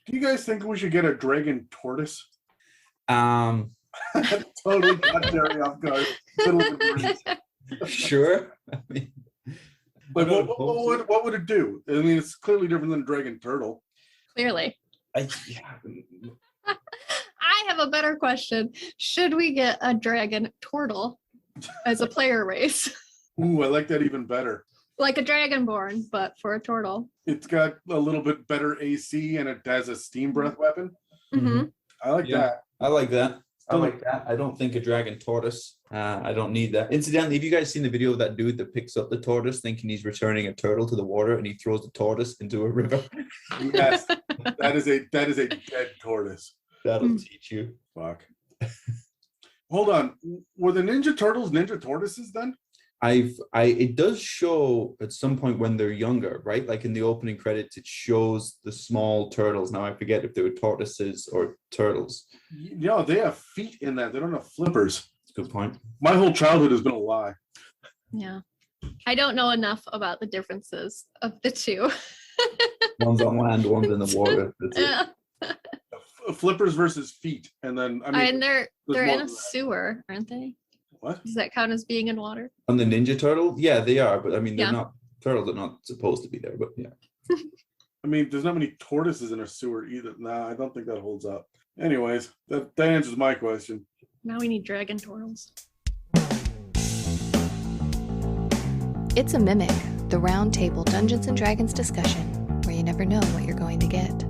Do you guys think we should get a dragon tortoise? Um, Totally got Jerry off guard. Middle of the breeze. sure. I mean, Like, what would it do? I mean, it's clearly different than a dragon turtle. Clearly. yeah. I have a better question. Should we get a dragon turtle as a player race? Ooh, I like that even better. Like a dragonborn, but for a turtle. It's got a little bit better AC and it has a steam breath weapon. Mm-hmm. I like that. I like that. I don't think a dragon tortoise. I don't need that. Incidentally, have you guys seen the video of that dude that picks up the tortoise thinking he's returning a turtle to the water and he throws the tortoise into a river? Yes, that is a dead tortoise. That'll teach you. Fuck. Hold on. Were the Ninja Turtles Ninja Tortoises then? It does show at some point when they're younger, right? Like in the opening credits, it shows the small turtles. Now I forget if they were tortoises or turtles. No, they have feet in that. They don't have flippers. That's a good point. My whole childhood has been a lie. Yeah. I don't know enough about the differences of the two. One's on land, one's in the water. That's it. Flippers versus feet. And then, I mean, and they're in a sewer, aren't they? What? Does that count as being in water? On the Ninja Turtle? Yeah, they are. But I mean, they're not turtles are not supposed to be there. But yeah. I mean, there's not many tortoises in a sewer either. Nah, I don't think that holds up. Anyways, that answers my question. Now we need dragon turtles. It's a Mimic, the round table Dungeons & Dragons discussion, where you never know what you're going to get.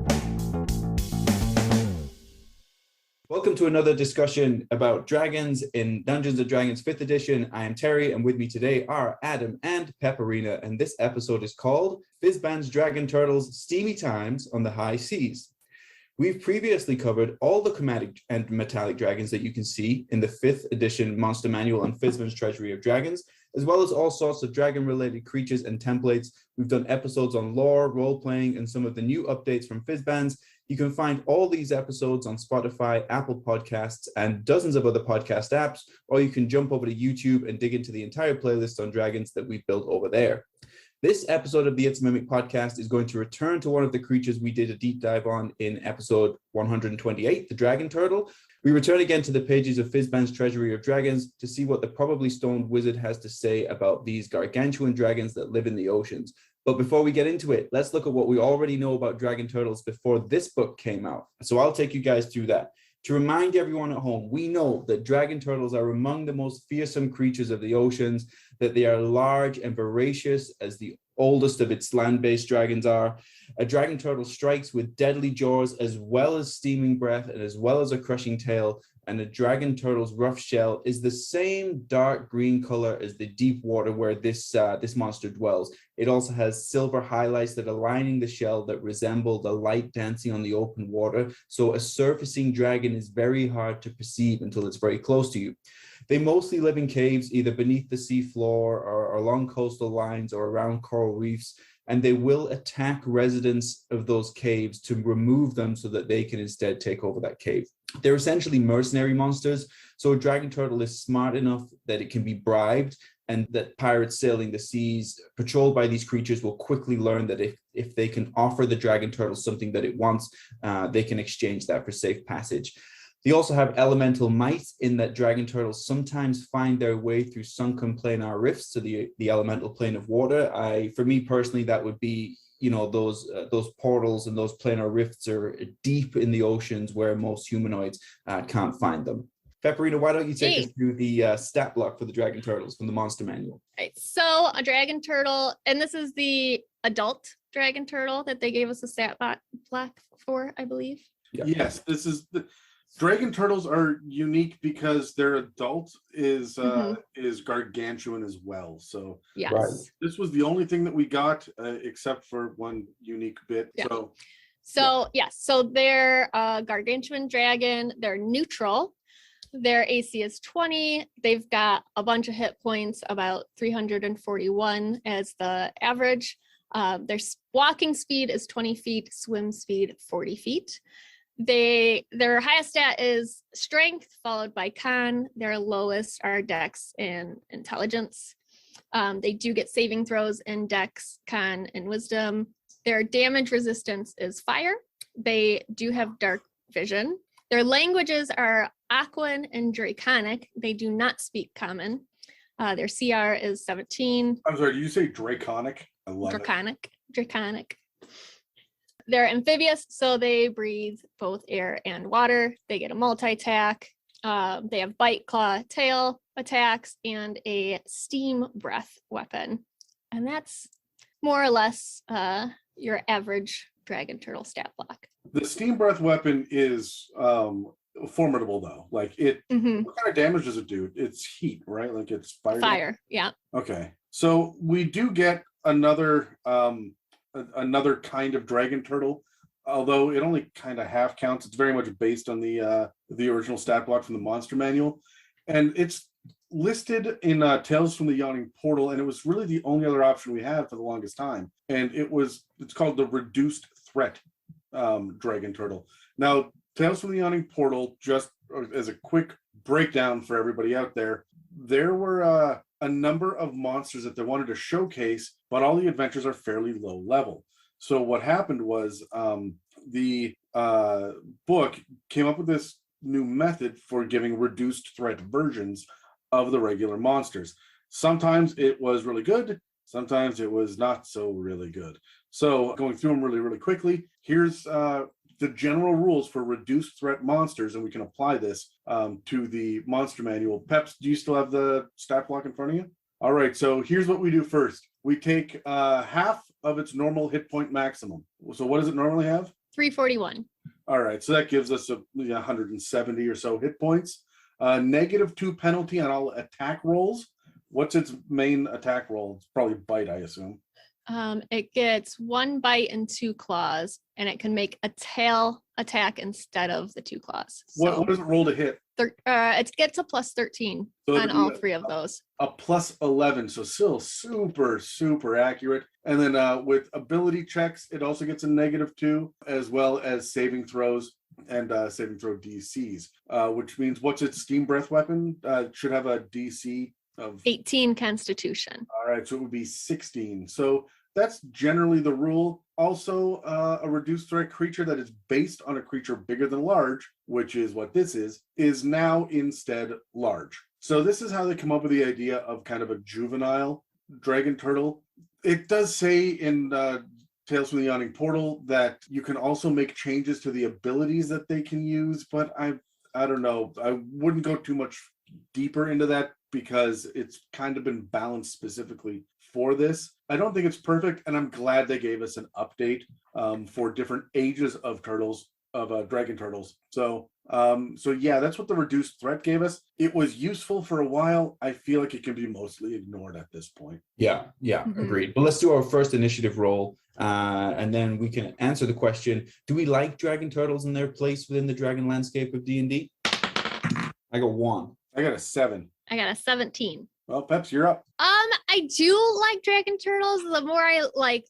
Welcome to another discussion about dragons in Dungeons & Dragons 5th edition. I am Terry, and with me today are Adam and Pepperina, and this episode is called Fizban's Dragon Turtles Steamy Times on the High Seas. We've previously covered all the chromatic and metallic dragons that you can see in the 5th edition Monster Manual and Fizban's Treasury of Dragons, as well as all sorts of dragon-related creatures and templates. We've done episodes on lore, role-playing, and some of the new updates from Fizban's. You can find all these episodes on Spotify, Apple Podcasts, and dozens of other podcast apps, or you can jump over to YouTube and dig into the entire playlist on dragons that we've built over there. This episode of the It's a Mimic podcast is going to return to one of the creatures we did a deep dive on in episode 128, the Dragon Turtle. We return again to the pages of Fizban's Treasury of Dragons to see what the probably stoned wizard has to say about these gargantuan dragons that live in the oceans. But before we get into it, let's look at what we already know about dragon turtles before this book came out. So I'll take you guys through that. To remind everyone at home, we know that dragon turtles are among the most fearsome creatures of the oceans, that they are large and voracious as the oldest of its land-based dragons are. A dragon turtle strikes with deadly jaws as well as steaming breath and as well as a crushing tail. And a dragon turtle's rough shell is the same dark green color as the deep water where this monster dwells. It also has silver highlights that are lining the shell that resemble the light dancing on the open water. So a surfacing dragon is very hard to perceive until it's very close to you. They mostly live in caves, either beneath the seafloor or along coastal lines or around coral reefs, and they will attack residents of those caves to remove them so that they can instead take over that cave. They're essentially mercenary monsters, so a dragon turtle is smart enough that it can be bribed, and that pirates sailing the seas patrolled by these creatures will quickly learn that if they can offer the dragon turtle something that it wants, they can exchange that for safe passage. They also have elemental might in that dragon turtles sometimes find their way through sunken planar rifts to the elemental plane of water. For me personally, that would be, you know, those portals and those planar rifts are deep in the oceans where most humanoids can't find them. Pepperina, why don't you take us through the stat block for the dragon turtles from the Monster Manual? Right. So a dragon turtle, and this is the adult dragon turtle that they gave us a stat block for, I believe. Yeah. Yes, this is the dragon turtles are unique because their adult is gargantuan as well. So yes, this was the only thing that we got except for one unique bit. Yeah. So they're a gargantuan dragon. They're neutral. Their AC is 20. They've got a bunch of hit points, about 341 as the average. Their walking speed is 20 feet, swim speed 40 feet. Their highest stat is strength, followed by con. Their lowest are dex and intelligence. They do get saving throws in dex, con, and wisdom. Their damage resistance is fire. They do have dark vision. Their languages are Aquan and Draconic. They do not speak Common. Their CR is 17. I'm sorry, did you say Draconic? I love it. Draconic. They're amphibious, so they breathe both air and water. They get a multi-attack. They have bite, claw, tail attacks, and a steam breath weapon. And that's more or less your average dragon turtle stat block. The steam breath weapon is formidable though. Like it, what kind of damage does it do? It's heat, right? Like it's fire. Fire, yeah. Okay, so we do get another kind of dragon turtle, although it only kind of half counts. It's very much based on the original stat block from the monster manual, and it's listed in Tales from the Yawning Portal, and it was really the only other option we had for the longest time. And it's called the reduced threat dragon turtle. Now, Tales from the Yawning Portal, just as a quick breakdown for everybody out there were a number of monsters that they wanted to showcase, but all the adventures are fairly low level. So what happened was the book came up with this new method for giving reduced threat versions of the regular monsters. Sometimes it was really good, sometimes it was not so really good. So going through them really, really quickly, here's the general rules for reduced threat monsters, and we can apply this to the monster manual. Peps, do you still have the stat block in front of you? All right, so here's what we do first. We take half of its normal hit point maximum. So what does it normally have? 341. All right, so that gives us 170 or so hit points. -2 penalty on all attack rolls. What's its main attack roll? It's probably bite, I assume. It gets 1 bite and 2 claws, and it can make a tail attack instead of the 2 claws. So What does it roll to hit? It gets a plus 13 on all 3 of those. A plus 11, so still super, super accurate. And then with ability checks, it also gets a -2, as well as saving throws and saving throw DCs, which means what's its steam breath weapon? Should have a DC of 18 Constitution. All right, so it would be 16. So that's generally the rule. Also, a reduced threat creature that is based on a creature bigger than large, which is what this is now instead large. So this is how they come up with the idea of kind of a juvenile dragon turtle. It does say in Tales from the Yawning Portal that you can also make changes to the abilities that they can use, but I don't know. I wouldn't go too much deeper into that because it's kind of been balanced specifically for this. I don't think it's perfect, and I'm glad they gave us an update for different ages of turtles, of dragon turtles. So yeah, that's what the reduced threat gave us. It was useful for a while. I feel like it can be mostly ignored at this point. Yeah, agreed. But let's do our first initiative roll, and then we can answer the question: do we like dragon turtles in their place within the dragon landscape of D&D? I got 1. I got a 7. I got a 17. Well, Peps, you're up. I do like dragon turtles. The more I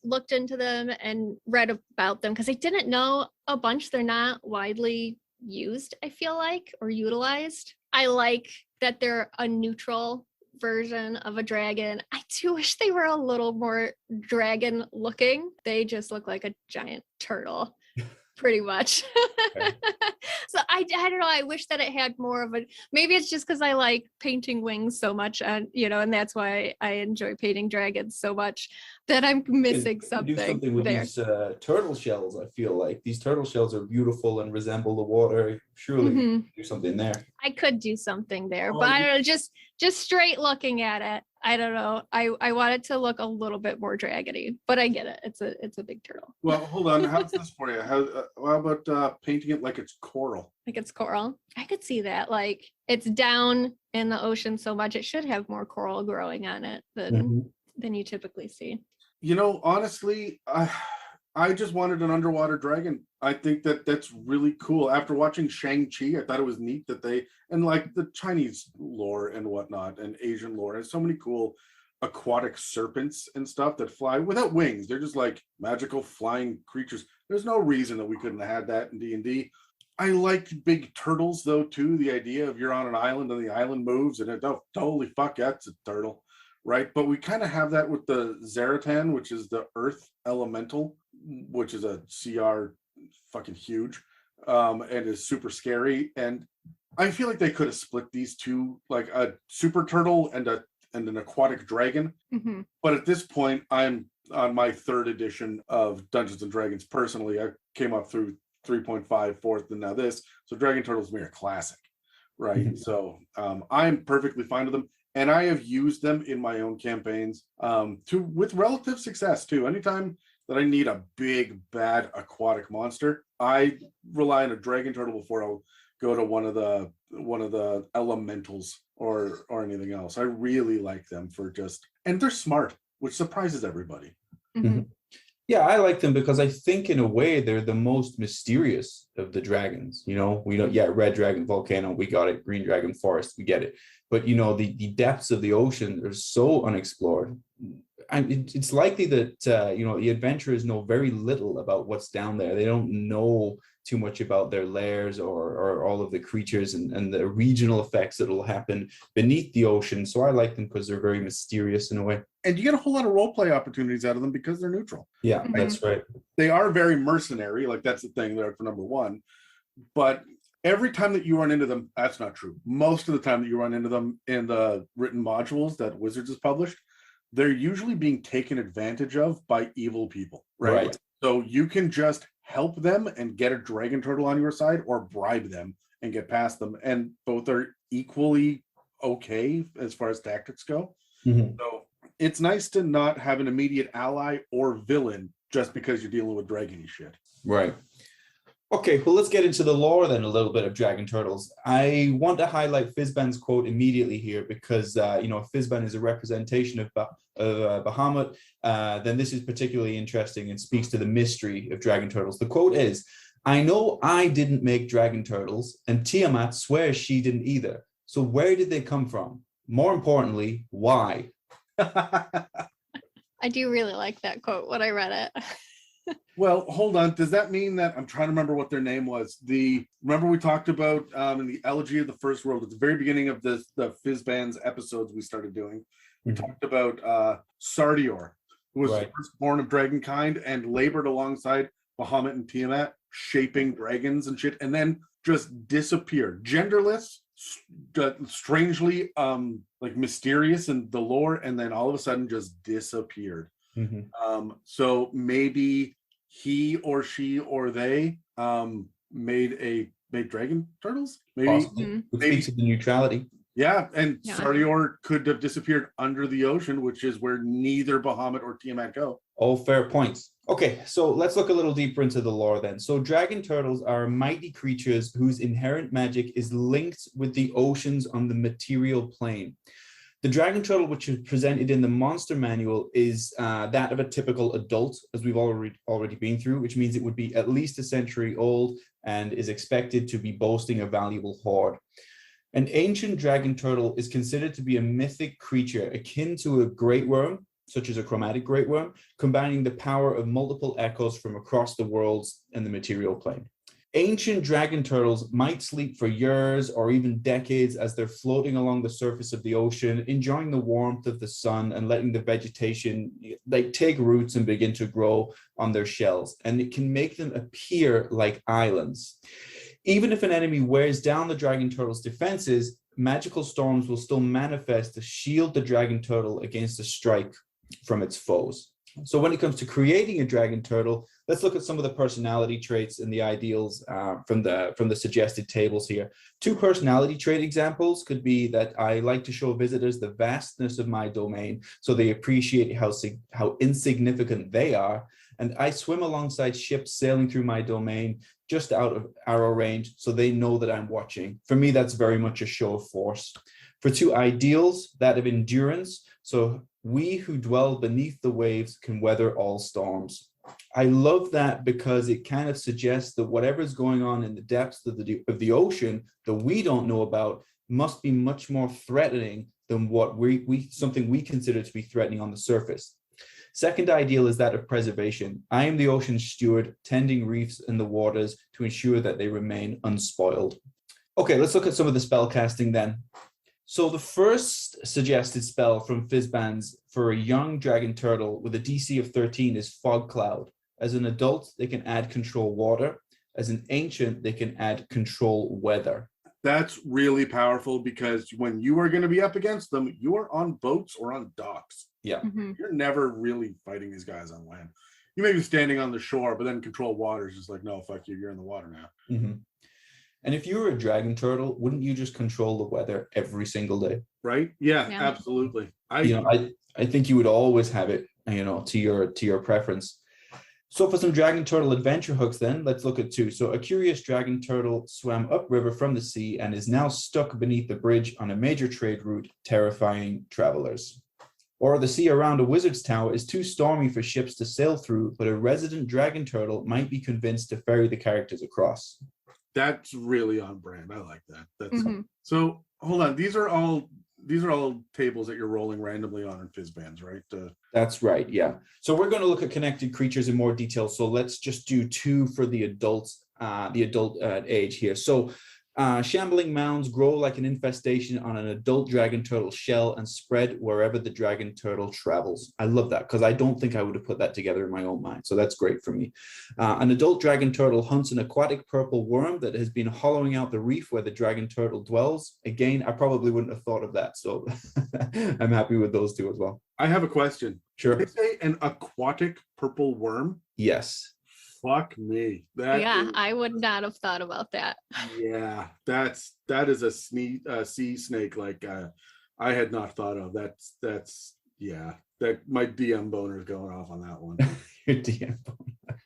looked into them and read about them, because I didn't know a bunch. They're not widely used, I feel like, or utilized. I like that they're a neutral version of a dragon. I do wish they were a little more dragon looking. They just look like a giant turtle. Pretty much. Okay. So I don't know. I wish that it had more of a, maybe it's just because I like painting wings so much, and and that's why I enjoy painting dragons so much, that I'm missing something. Do something with these turtle shells. I feel like these turtle shells are beautiful and resemble the water. Surely you can do something there. I could do something there, but I don't know. Just straight looking at it, I don't know. I want it to look a little bit more dragony, but I get it. It's a big turtle. Well, hold on. How's this for you? How about painting it like it's coral? Like it's coral. I could see that. Like it's down in the ocean so much, it should have more coral growing on it than you typically see. Honestly, I just wanted an underwater dragon. I think that's really cool. After watching Shang-Chi, I thought it was neat that and like the Chinese lore and whatnot, and Asian lore, and so many cool aquatic serpents and stuff that fly without wings. They're just like magical flying creatures. There's no reason that we couldn't have had that in D&D. I like big turtles though too. The idea of you're on an island and the island moves and holy fuck, that's a turtle, right? But we kind of have that with the Zaratan, which is the earth elemental, which is a CR fucking huge, and is super scary. And I feel like they could have split these two, like a super turtle and an aquatic dragon. Mhm. But at this point, I'm on my third edition of Dungeons and Dragons. Personally, I came up through 3.5, fourth, and now this. So Dragon Turtles are a classic, right? Mhm. So I'm perfectly fine with them, and I have used them in my own campaigns with relative success too. Anytime that I need a big bad aquatic monster, I rely on a Dragon Turtle before I'll go to one of the elementals or anything else. I really like them and they're smart, which surprises everybody. Mhm. Yeah, I like them because I think in a way they're the most mysterious of the dragons. You know, we don't, yeah, red dragon, volcano, we got it. Green dragon, forest, we get it. But, you know, the depths of the ocean are so unexplored. And it's likely that, you know, the adventurers know very little about what's down there. They don't know too much about their lairs or all of the creatures and the regional effects that will happen beneath the ocean. So I like them because they're very mysterious in a way. And you get a whole lot of role play opportunities out of them because they're neutral. Yeah, Mhm. that's right. They are very mercenary, like that's the thing there for number one. But every time that you run into them, that's not true. Most of the time that you run into them in the written modules that Wizards has published, they're usually being taken advantage of by evil people, right? So you can just help them and get a dragon turtle on your side, or bribe them and get past them, and both are equally okay as far as tactics go. Mhm. So it's nice to not have an immediate ally or villain just because you're dealing with dragony shit. Right. Okay, well, let's get into the lore then a little bit of Dragon Turtles. I want to highlight Fizban's quote immediately here because, you know, if Fizban is a representation of Bahamut, then this is particularly interesting and speaks to the mystery of Dragon Turtles. The quote is, "I know I didn't make Dragon Turtles, and Tiamat swears she didn't either. So where did they come from? More importantly, why?" I do really like that quote when I read it. Well, hold on. Does that mean that I'm trying to remember what their name was? Remember we talked about in the Elegy of the First World at the very beginning of the Fizban's episodes we started doing. We talked about Sardior, who was the firstborn of dragonkind and labored alongside Bahamut and Tiamat, shaping dragons and shit, and then just disappeared, genderless, strangely like mysterious in the lore, and then all of a sudden just disappeared. So maybe he or she or they made dragon turtles, maybe. Which speaks of the neutrality. Yeah, and Yeah. Sardior could have disappeared under the ocean, which is where neither Bahamut or Tiamat go. All fair points. Okay, so let's look a little deeper into the lore then. So dragon turtles are mighty creatures whose inherent magic is linked with the oceans on the material plane. The dragon turtle, which is presented in the monster manual, is that of a typical adult, as we've already been through, which means it would be at least a century old and is expected to be boasting a valuable hoard. An ancient dragon turtle is considered to be a mythic creature akin to a great worm, such as a chromatic great worm, combining the power of multiple echoes from across the worlds and the material plane. Ancient dragon turtles might sleep for years or even decades as they're floating along the surface of the ocean, enjoying the warmth of the sun and letting the vegetation take roots and begin to grow on their shells. And it can make them appear like islands. Even if an enemy wears down the dragon turtle's defenses, magical storms will still manifest to shield the dragon turtle against a strike from its foes. So when it comes to creating a dragon turtle, let's look at some of the personality traits and the ideals from the suggested tables here. 2 personality trait examples could be that I like to show visitors the vastness of my domain so they appreciate how insignificant they are. And I swim alongside ships sailing through my domain just out of arrow range so they know that I'm watching. For me, that's very much a show of force. For 2 ideals, that of endurance. So we who dwell beneath the waves can weather all storms. I love that because it kind of suggests that whatever's going on in the depths of the ocean that we don't know about must be much more threatening than what something we consider to be threatening on the surface. Second ideal is that of preservation. I am the ocean steward, tending reefs and the waters to ensure that they remain unspoiled. Okay, let's look at some of the spell casting then. So the first suggested spell from Fizban's for a young dragon turtle with a DC of 13 is Fog Cloud. As an adult, they can add control water. As an ancient, they can add control weather. That's really powerful because when you are going to be up against them, you are on boats or on docks. Yeah. Mhm. You're never really fighting these guys on land. You may be standing on the shore, but then control water is just like, no, fuck you, you're in the water now. Mm-hmm. And if you were a dragon turtle, wouldn't you just control the weather every single day? Right? Yeah, Yeah. absolutely. I think you would always have it, to your preference. So for some dragon turtle adventure hooks, then let's look at 2. So a curious dragon turtle swam upriver from the sea and is now stuck beneath the bridge on a major trade route, terrifying travelers. Or the sea around a wizard's tower is too stormy for ships to sail through, but a resident dragon turtle might be convinced to ferry the characters across. That's really on brand. I like that. That's Mhm. So hold on. These are all tables that you're rolling randomly on in Fizbans, right? That's right, yeah. So we're going to look at connected creatures in more detail. So let's just do 2 for the adult age here. So shambling mounds grow like an infestation on an adult dragon turtle shell and spread wherever the dragon turtle travels. I love that because I don't think I would have put that together in my own mind. So that's great for me. An adult dragon turtle hunts an aquatic purple worm that has been hollowing out the reef where the dragon turtle dwells. Again, I probably wouldn't have thought of that. So I'm happy with those 2 as well. I have a question. Sure. Did they say an aquatic purple worm? Yes. Fuck me. That I would not have thought about that. Yeah, that is a sea snake like I had not thought of. That's yeah. That my DM boner is going off on that one. Your DM boner.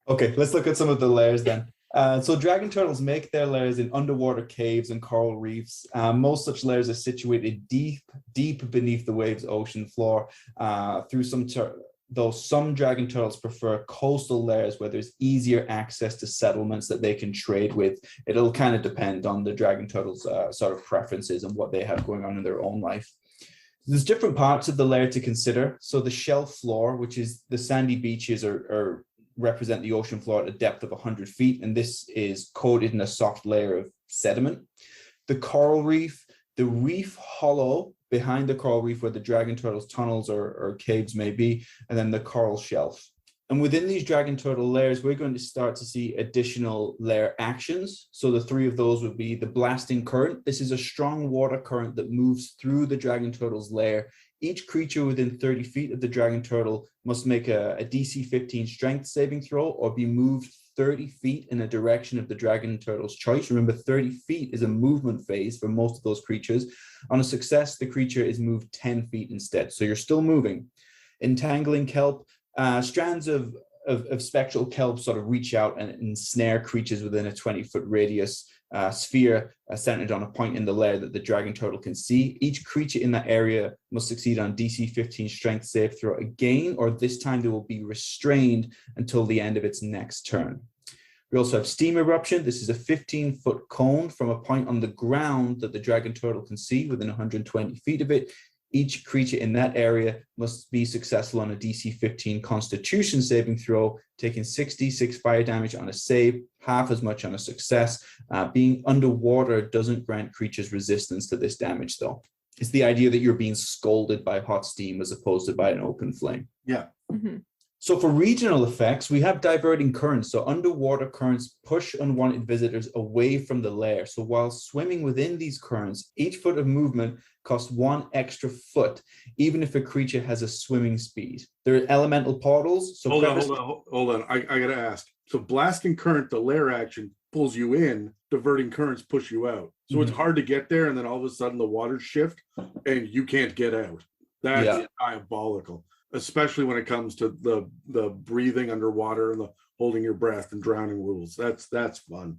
Okay, let's look at some of the layers then. So dragon turtles make their lairs in underwater caves and coral reefs. Most such lairs are situated deep beneath the waves' ocean floor. Though some dragon turtles prefer coastal lairs where there's easier access to settlements that they can trade with. It'll kind of depend on the dragon turtles' sort of preferences and what they have going on in their own life. There's different parts of the lair to consider. So the shelf floor, which is the sandy beaches or represent the ocean floor at a depth of 100 feet, and this is coated in a soft layer of sediment. The coral reef, the reef hollow behind the coral reef where the dragon turtle's tunnels or caves may be, and then the coral shelf. And within these dragon turtle layers, we're going to start to see additional layer actions. So the 3 of those would be the blasting current. This is a strong water current that moves through the dragon turtle's lair. Each creature within 30 feet of the dragon turtle must make a DC 15 strength saving throw or be moved 30 feet in a direction of the dragon turtle's choice. Remember, 30 feet is a movement phase for most of those creatures. On a success, the creature is moved 10 feet instead. So you're still moving. Entangling kelp, strands of spectral kelp sort of reach out and ensnare creatures within a 20-foot radius sphere centered on a point in the lair that the dragon turtle can see. Each creature in that area must succeed on DC 15 strength save throw again, or this time they will be restrained until the end of its next turn. We also have steam eruption. This is a 15-foot cone from a point on the ground that the dragon turtle can see within 120 feet of it. Each creature in that area must be successful on a DC 15 Constitution saving throw, taking 66 fire damage on a save, half as much on a success. Being underwater doesn't grant creatures resistance to this damage, though. It's the idea that you're being scalded by hot steam as opposed to by an open flame. Yeah. Mm-hmm. So for regional effects, we have diverting currents. So underwater currents push unwanted visitors away from the lair. So while swimming within these currents, each foot of movement costs 1 extra foot, even if a creature has a swimming speed. There are elemental portals. So hold on. I gotta ask. So blasting current, the lair action pulls you in, diverting currents push you out. So it's hard to get there, and then all of a sudden the waters shift and you can't get out. That's diabolical. Especially when it comes to the breathing underwater and the holding your breath and drowning rules. That's fun.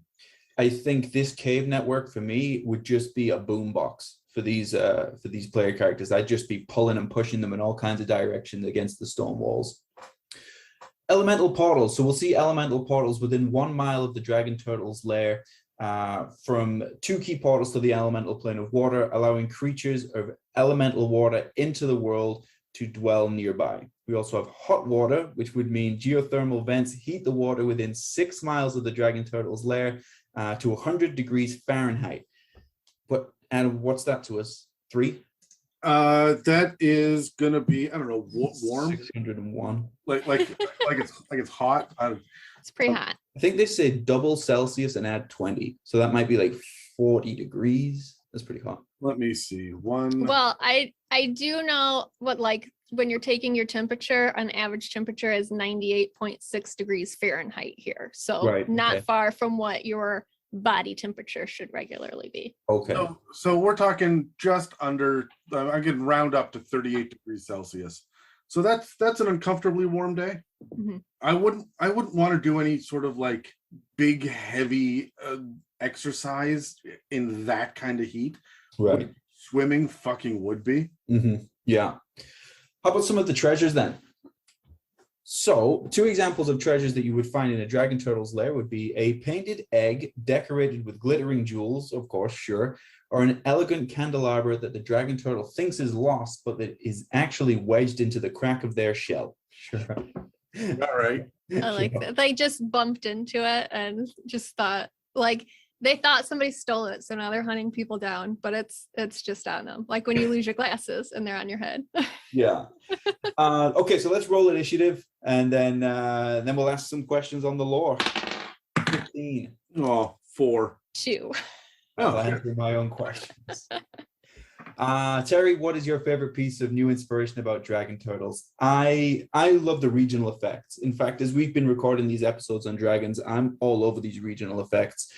I think this cave network for me would just be a boombox for these player characters. I'd just be pulling and pushing them in all kinds of directions against the stone walls. Elemental portals. So we'll see elemental portals within 1 mile of the dragon turtle's lair, from 2 key portals to the elemental plane of water, allowing creatures of elemental water into the world to dwell nearby. We also have hot water, which would mean geothermal vents heat the water within 6 miles of the dragon turtle's lair to 100 degrees Fahrenheit. But, and what's that to us? 3? That is gonna be, I don't know, warm, 601. like it's hot. It's pretty hot. I think they say double Celsius and add 20. So that might be like 40 degrees. That's pretty hot. Let me see. One. Well, I do know what, like, when you're taking your temperature, an average temperature is 98.6 degrees Fahrenheit here. So Right, not okay. far from what your body temperature should regularly be. Okay. So we're talking just under. I'm getting round up to 38 degrees Celsius. So that's an uncomfortably warm day. Mhm. I wouldn't want to do any sort of like big heavy exercise in that kind of heat. Right. Swimming fucking would be. Yeah. How about some of the treasures then? So, 2 examples of treasures that you would find in a dragon turtle's lair would be a painted egg decorated with glittering jewels, of course, sure, or an elegant candelabra that the dragon turtle thinks is lost, but that is actually wedged into the crack of their shell. Sure. All right. I like that. They just bumped into it and just thought, like, they thought somebody stole it, so now they're hunting people down, but it's just on them. Like when you lose your glasses and they're on your head. Yeah. Okay, so let's roll initiative, and then we'll ask some questions on the lore. 15. Oh, 4. 2. I'll Oh, answer my own questions. Terry, what is your favorite piece of new inspiration about Dragon Turtles? I love the regional effects. In fact, as we've been recording these episodes on dragons, I'm all over these regional effects,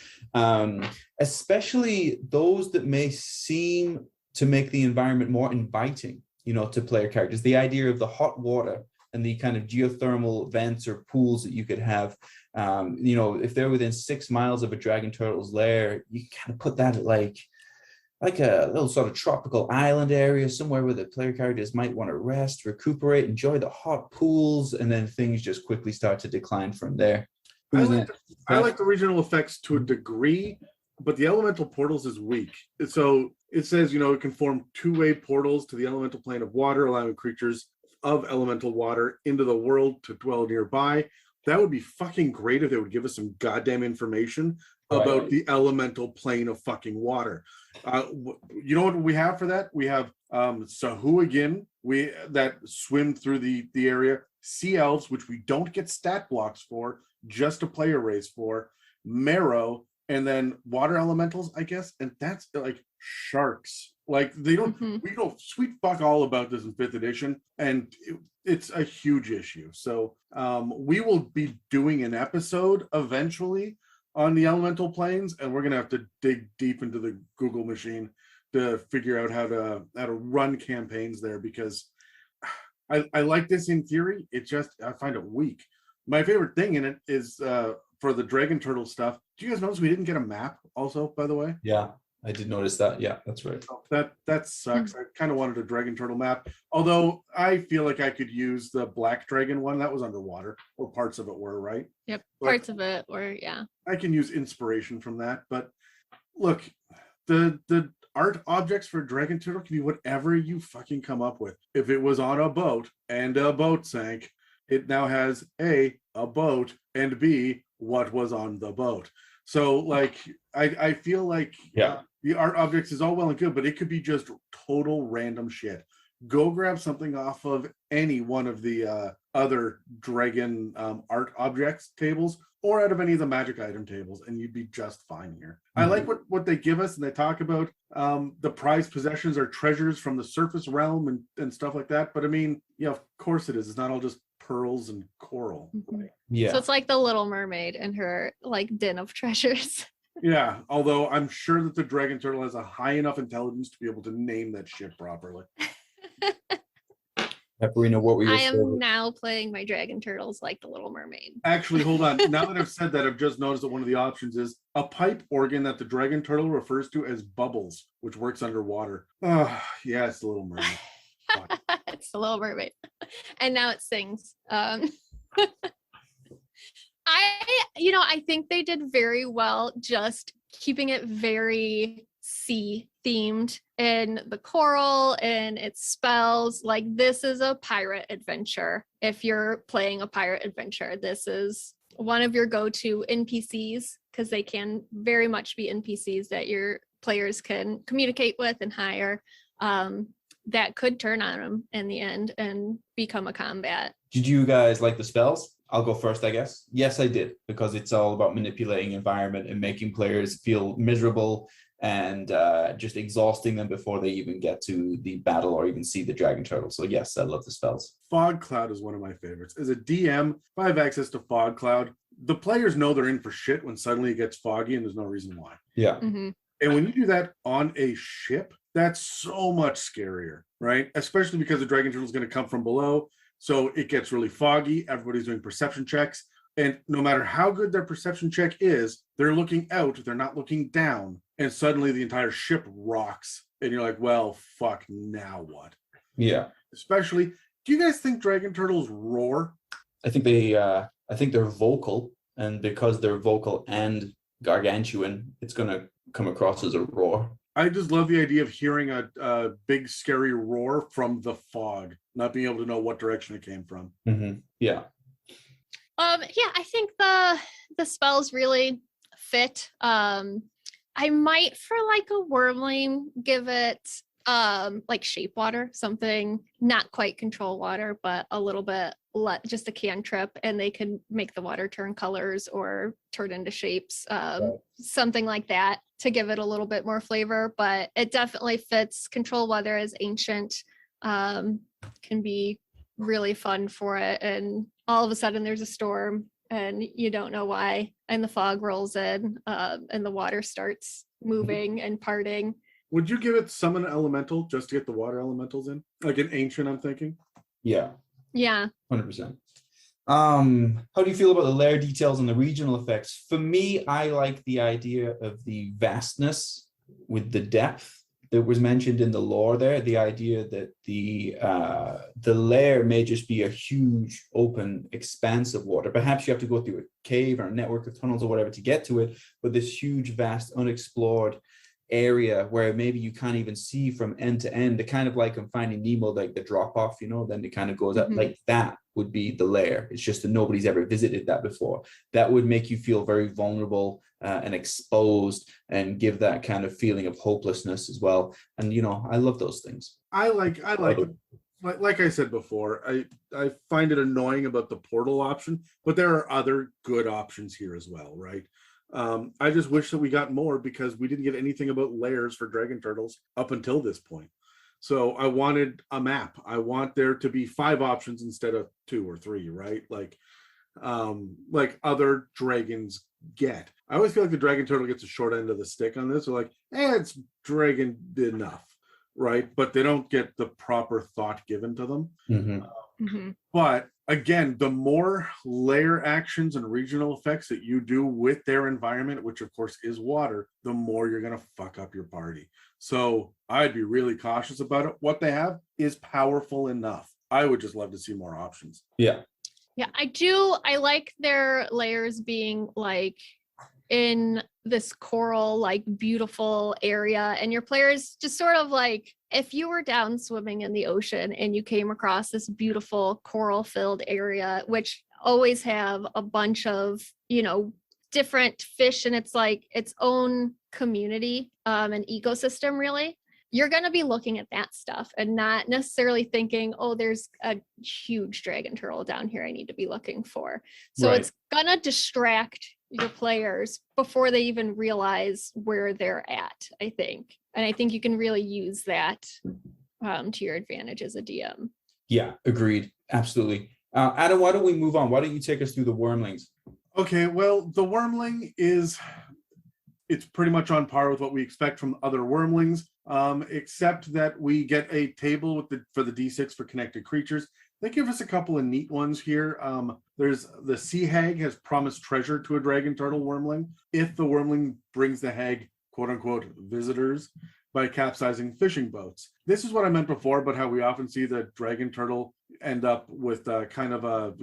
especially those that may seem to make the environment more inviting, to player characters. The idea of the hot water and the kind of geothermal vents or pools that you could have, if they're within 6 miles of a Dragon Turtle's lair, you kind of put that at like a little sort of tropical island area, somewhere where the player characters might want to rest, recuperate, enjoy the hot pools, and then things just quickly start to decline from there. I like the regional effects to a degree, but the elemental portals is weak. So it says, it can form 2-way portals to the elemental plane of water, allowing creatures of elemental water into the world to dwell nearby. That would be fucking great if they would give us some goddamn information about the elemental plane of fucking water. You know what we have for that? We have Sahuagin, that swim through the area, Sea Elves, which we don't get stat blocks for, just a player race for, Marrow, and then water elementals, I guess, and that's like sharks. Like we don't sweet fuck all about this in 5th edition, and it's a huge issue. So we will be doing an episode eventually on the elemental planes, and we're gonna have to dig deep into the Google machine to figure out how to run campaigns there, because I like this in theory. I find it weak. My favorite thing in it is for the Dragon Turtle stuff. Do you guys notice we didn't get a map also, by the way? Yeah, I did notice that. Yeah, that's right. That sucks. I kind of wanted a Dragon Turtle map, although I feel like I could use the Black Dragon one that was underwater, or parts of it were, right? Yep, parts of it were, yeah. I can use inspiration from that, but look, the art objects for Dragon Turtle can be whatever you fucking come up with. If it was on a boat and a boat sank, it now has A, a boat, and B, what was on the boat. So like I feel like the art objects is all well and good, but it could be just total random shit. Go grab something off of any one of the other dragon art objects tables, or out of any of the magic item tables, and you'd be just fine here. I like what they give us, and they talk about the prized possessions are treasures from the surface realm and stuff like that. But I mean, yeah, of course it is. It's not all just pearls and coral. Yeah. So it's like the Little Mermaid and her like den of treasures. Yeah, although I'm sure that the Dragon Turtle has a high enough intelligence to be able to name that shit properly. Pepperina, what were your I am favorite? now playing my Dragon Turtles like the Little Mermaid. Actually, hold on. Now that I've said that, I've just noticed that one of the options is a pipe organ that the Dragon Turtle refers to as Bubbles, which works underwater. Oh, yeah, it's the Little Mermaid. It's the Little Mermaid. And now it sings. I think they did very well just keeping it very sea themed in the coral and its spells. Like, this is a pirate adventure. If you're playing a pirate adventure, this is one of your go-to NPCs, because they can very much be NPCs that your players can communicate with and hire. that could turn on them in the end and become a combat. Did you guys like the spells? I'll go first, I guess. Yes, I did, because it's all about manipulating environment and making players feel miserable and just exhausting them before they even get to the battle or even see the dragon turtle. So yes, I love the spells. Fog Cloud is one of my favorites. As a DM, if I have access to Fog Cloud, the players know they're in for shit when suddenly it gets foggy and there's no reason why. Yeah. Mm-hmm. And when you do that on a ship, that's so much scarier, right? Especially because the dragon turtle is going to come from below. So it gets really foggy. Everybody's doing perception checks. And no matter how good their perception check is, they're looking out, they're not looking down. And suddenly the entire ship rocks. And you're like, well, fuck, now what? Yeah. Especially, do you guys think dragon turtles roar? I think they're vocal, and because they're vocal and gargantuan, it's going to come across as a roar. I just love the idea of hearing a big scary roar from the fog, not being able to know what direction it came from. Mm-hmm. Yeah. Yeah, I think the spells really fit. I might, for like a Wyrmling, give it like shape water, something not quite control water, but a little bit just a cantrip, and they can make the water turn colors or turn into shapes, something like that to give it a little bit more flavor. But it definitely fits. Control weather is ancient, can be really fun for it, and all of a sudden there's a storm and you don't know why, and the fog rolls in, and the water starts moving and parting. Would you give it summon elemental just to get the water elementals in? Like an ancient, I'm thinking. Yeah. Yeah. 100%. How do you feel about the layer details and the regional effects? For me, I like the idea of the vastness with the depth that was mentioned in the lore there. The idea that the layer may just be a huge open expanse of water. Perhaps you have to go through a cave or a network of tunnels or whatever to get to it, but this huge, vast, unexplored area where maybe you can't even see from end to end, the kind of like I'm Finding Nemo, like the drop off, you know, then it kind of goes up. Like that would be the layer. It's just that nobody's ever visited that before. That would make you feel very vulnerable and exposed, and give that kind of feeling of hopelessness as well. And you know, I love those things. I like like I said before, I find it annoying about the portal option, but there are other good options here as well, right? I just wish that we got more, because we didn't get anything about layers for dragon turtles up until this point. So I wanted a map. I want there to be 5 options instead of 2 or 3, right? Like other dragons get. I always feel like the dragon turtle gets a short end of the stick on this. They're like, it's dragon enough, right? But they don't get the proper thought given to them. But again, the more layer actions and regional effects that you do with their environment, which of course is water, the more you're going to fuck up your party. So I'd be really cautious about it. What they have is powerful enough. I would just love to see more options. Yeah. Yeah, I do. I like their layers being like in this coral, like beautiful area, and your players just sort of like, if you were down swimming in the ocean and you came across this beautiful coral filled area, which always have a bunch of, you know, different fish, and it's like its own community, an ecosystem, really. You're going to be looking at that stuff and not necessarily thinking, oh, there's a huge dragon turtle down here I need to be looking for. So It's going to distract your players before they even realize where they're at, I think. And I think you can really use that to your advantage as a DM. Yeah, agreed. Absolutely. Adam, why don't we move on? Why don't you take us through the Wyrmlings? Okay, well, the Wyrmling it's pretty much on par with what we expect from other Wyrmlings, except that we get a table for the D6 for connected creatures. They give us a couple of neat ones here. There's the sea hag has promised treasure to a dragon turtle Wyrmling if the Wyrmling brings the hag, quote unquote, visitors by capsizing fishing boats. This is what I meant before, but how we often see the dragon turtle end up with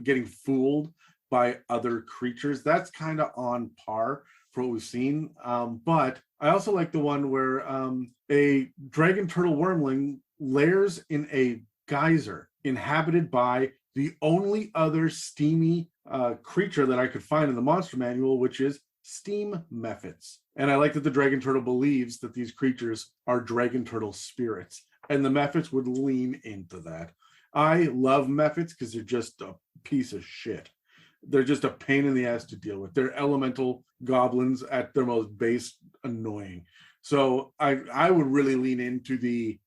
getting fooled by other creatures. That's kind of on par for what we've seen. But I also like the one where a dragon turtle Wyrmling lairs in a geyser inhabited by the only other steamy creature that I could find in the monster manual, which is steam mephits. And I like that the dragon turtle believes that these creatures are dragon turtle spirits. and the Mephits would lean into that. I love Mephits because they're just a piece of shit. They're just a pain in the ass to deal with. They're elemental goblins at their most base, annoying. So I would really lean into the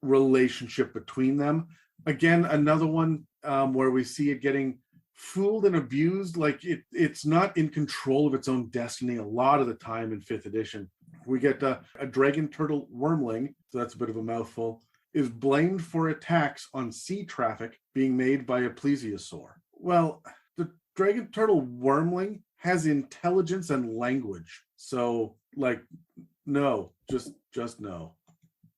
relationship between them. Again, another one where we see it getting fooled and abused, like it's not in control of its own destiny a lot of the time in 5th edition. We get a dragon turtle Wyrmling, so that's a bit of a mouthful, is blamed for attacks on sea traffic being made by a plesiosaur. Well, the dragon turtle Wyrmling has intelligence and language, so like no, just no.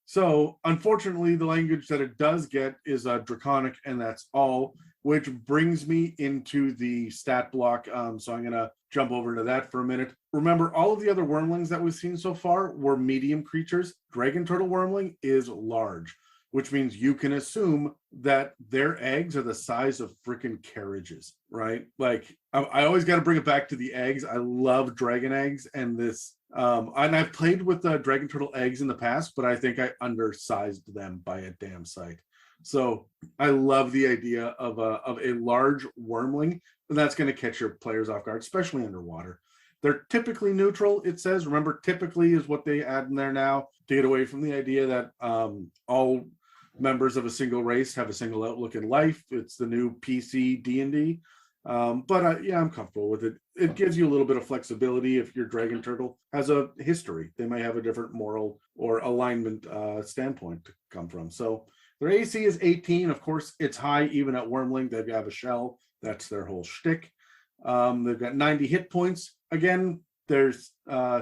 So unfortunately, the language that it does get is draconic, and that's all, which brings me into the stat block. So I'm going to jump over into that for a minute. Remember, all of the other Wyrmlings that we've seen so far were medium creatures. Dragon turtle Wyrmling is large, which means you can assume that their eggs are the size of freaking carriages, right? Like, I always got to bring it back to the eggs. I love dragon eggs, and this, and I've played with dragon turtle eggs in the past, but I think I undersized them by a damn sight. So I love the idea of a large Wyrmling, and that's going to catch your players off guard, especially underwater. They're typically neutral, it says. Remember, typically is what they add in there now to get away from the idea that all members of a single race have a single outlook in life. It's the new PC D&D. But yeah, I'm comfortable with it. It gives you a little bit of flexibility if your dragon turtle has a history. They might have a different moral or alignment standpoint to come from. So their AC is 18. Of course, it's high even at Wyrmling. They have a shell. That's their whole shtick. They've got 90 hit points. Again, their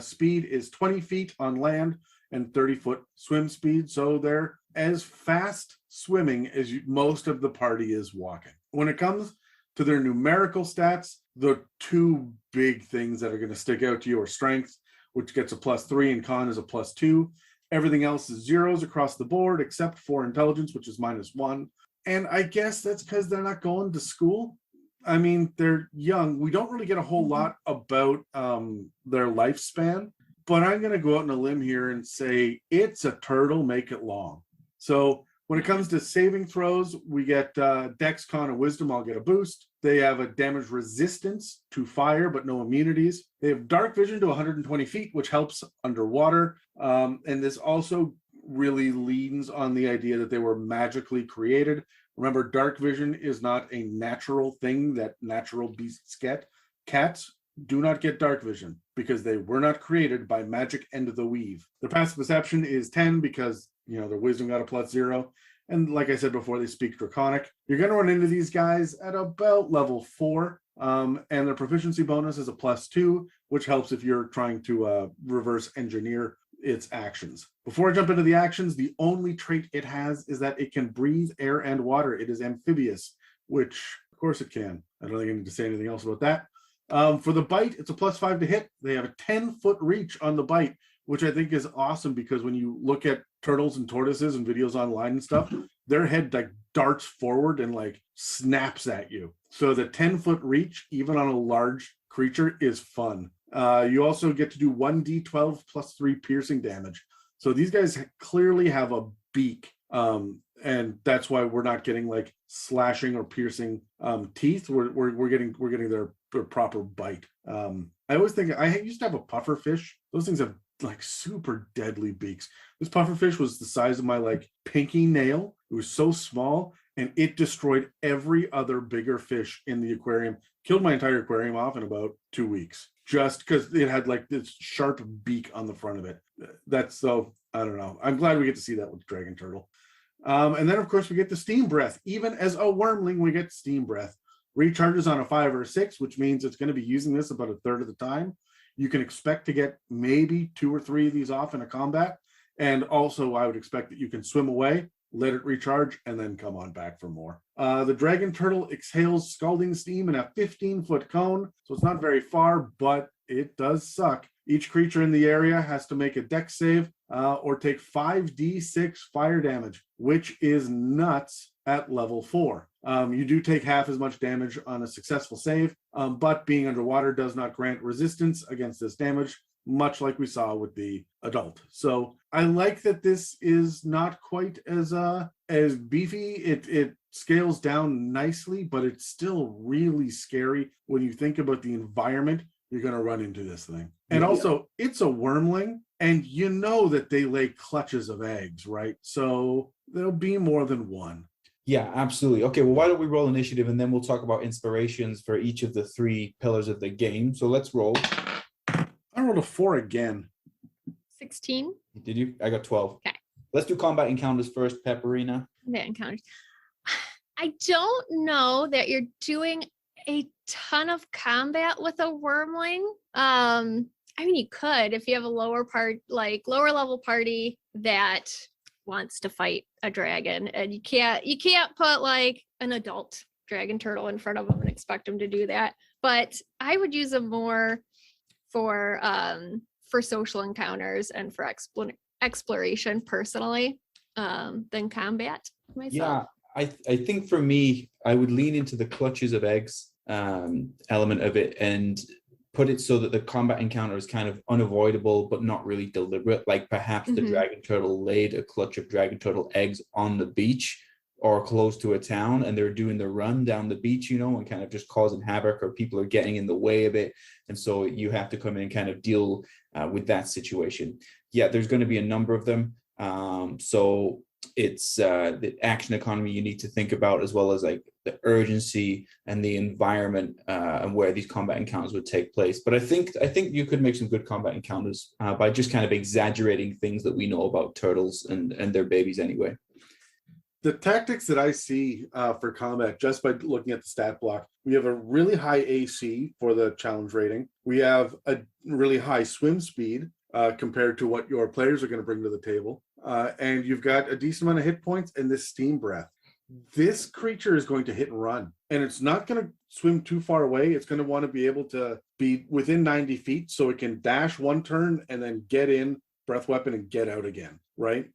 speed is 20 feet on land and 30-foot swim speed. So they're as fast swimming as most of the party is walking. When it comes to their numerical stats, the two big things that are going to stick out to you are strength, which gets a +3, and con is a +2. Everything else is zeros across the board, except for intelligence, which is -1. And I guess that's because they're not going to school. I mean, they're young. We don't really get a whole lot about their lifespan, but I'm going to go out on a limb here and say it's a turtle, make it long. So when it comes to saving throws, we get Dex, Con, and Wisdom all get a boost. They have a damage resistance to fire, but no immunities. They have dark vision to 120 feet, which helps underwater. And this also really leans on the idea that they were magically created. Remember, dark vision is not a natural thing that natural beasts get. Cats do not get dark vision because they were not created by magic end of the weave. Their passive perception is 10 because, you know, their wisdom got a +0. And like I said before, they speak Draconic. You're going to run into these guys at about level 4. And their proficiency bonus is a +2, which helps if you're trying to reverse engineer its actions. Before I jump into the actions, the only trait it has is that it can breathe air and water. It is amphibious, which of course it can. I don't think I need to say anything else about that. For the bite, it's a +5 to hit. They have a 10-foot reach on the bite, which I think is awesome because when you look at turtles and tortoises and videos online and stuff, their head like darts forward and like snaps at you. So the 10-foot reach, even on a large creature, is fun. You also get to do 1d12 +3 piercing damage. So these guys clearly have a beak. And that's why we're not getting like slashing or piercing teeth. We're getting their proper bite. I always think I used to have a puffer fish. Those things have like super deadly beaks. This puffer fish was the size of my like pinky nail. It was so small, and it destroyed every other bigger fish in the aquarium. Killed my entire aquarium off in about 2 weeks, just because it had like this sharp beak on the front of it. That's so, I don't know. I'm glad we get to see that with Dragon Turtle. And then of course we get the Steam Breath. Even as a Wyrmling, we get Steam Breath. Recharges on a 5 or a 6, which means it's going to be using this about a third of the time. You can expect to get maybe 2 or 3 of these off in a combat. And also I would expect that you can swim away, let it recharge, and then come on back for more. The Dragon Turtle exhales scalding steam in a 15-foot cone. So it's not very far, but it does suck. Each creature in the area has to make a dex save or take 5d6 fire damage, which is nuts at level 4. You do take half as much damage on a successful save, but being underwater does not grant resistance against this damage. much like we saw with the adult. So I like that this is not quite as beefy. It scales down nicely, but it's still really scary when you think about the environment you're going to run into this thing. And also, it's a wyrmling, and you know that they lay clutches of eggs, right? So there'll be more than one. Yeah, absolutely. Okay, well, why don't we roll initiative, and then we'll talk about inspirations for each of the 3 pillars of the game. So let's roll. I rolled a 4 again. 16. Did you? I got 12. Okay. Let's do combat encounters first, Pepperina. Combat encounters. I don't know that you're doing a ton of combat with a wyrmling. I mean, you could if you have a lower level party that wants to fight a dragon, and you can't put like an adult dragon turtle in front of them and expect them to do that. But I would use them more for social encounters and for exploration personally than combat myself. Yeah, I think for me, I would lean into the clutches of eggs element of it and put it so that the combat encounter is kind of unavoidable but not really deliberate. Like perhaps the dragon turtle laid a clutch of dragon turtle eggs on the beach or close to a town, and they're doing the run down the beach, and kind of just causing havoc, or people are getting in the way of it, and so you have to come in and kind of deal with that situation. Yeah, there's going to be a number of them, so it's the action economy you need to think about, as well as like the urgency and the environment and where these combat encounters would take place. But I think you could make some good combat encounters by just kind of exaggerating things that we know about turtles and their babies anyway. The tactics that I see for combat, just by looking at the stat block, we have a really high AC for the challenge rating. We have a really high swim speed compared to what your players are going to bring to the table. And you've got a decent amount of hit points and this steam breath. This creature is going to hit and run, and it's not going to swim too far away. It's going to want to be able to be within 90 feet so it can dash one turn and then get in, breath weapon, and get out again, right?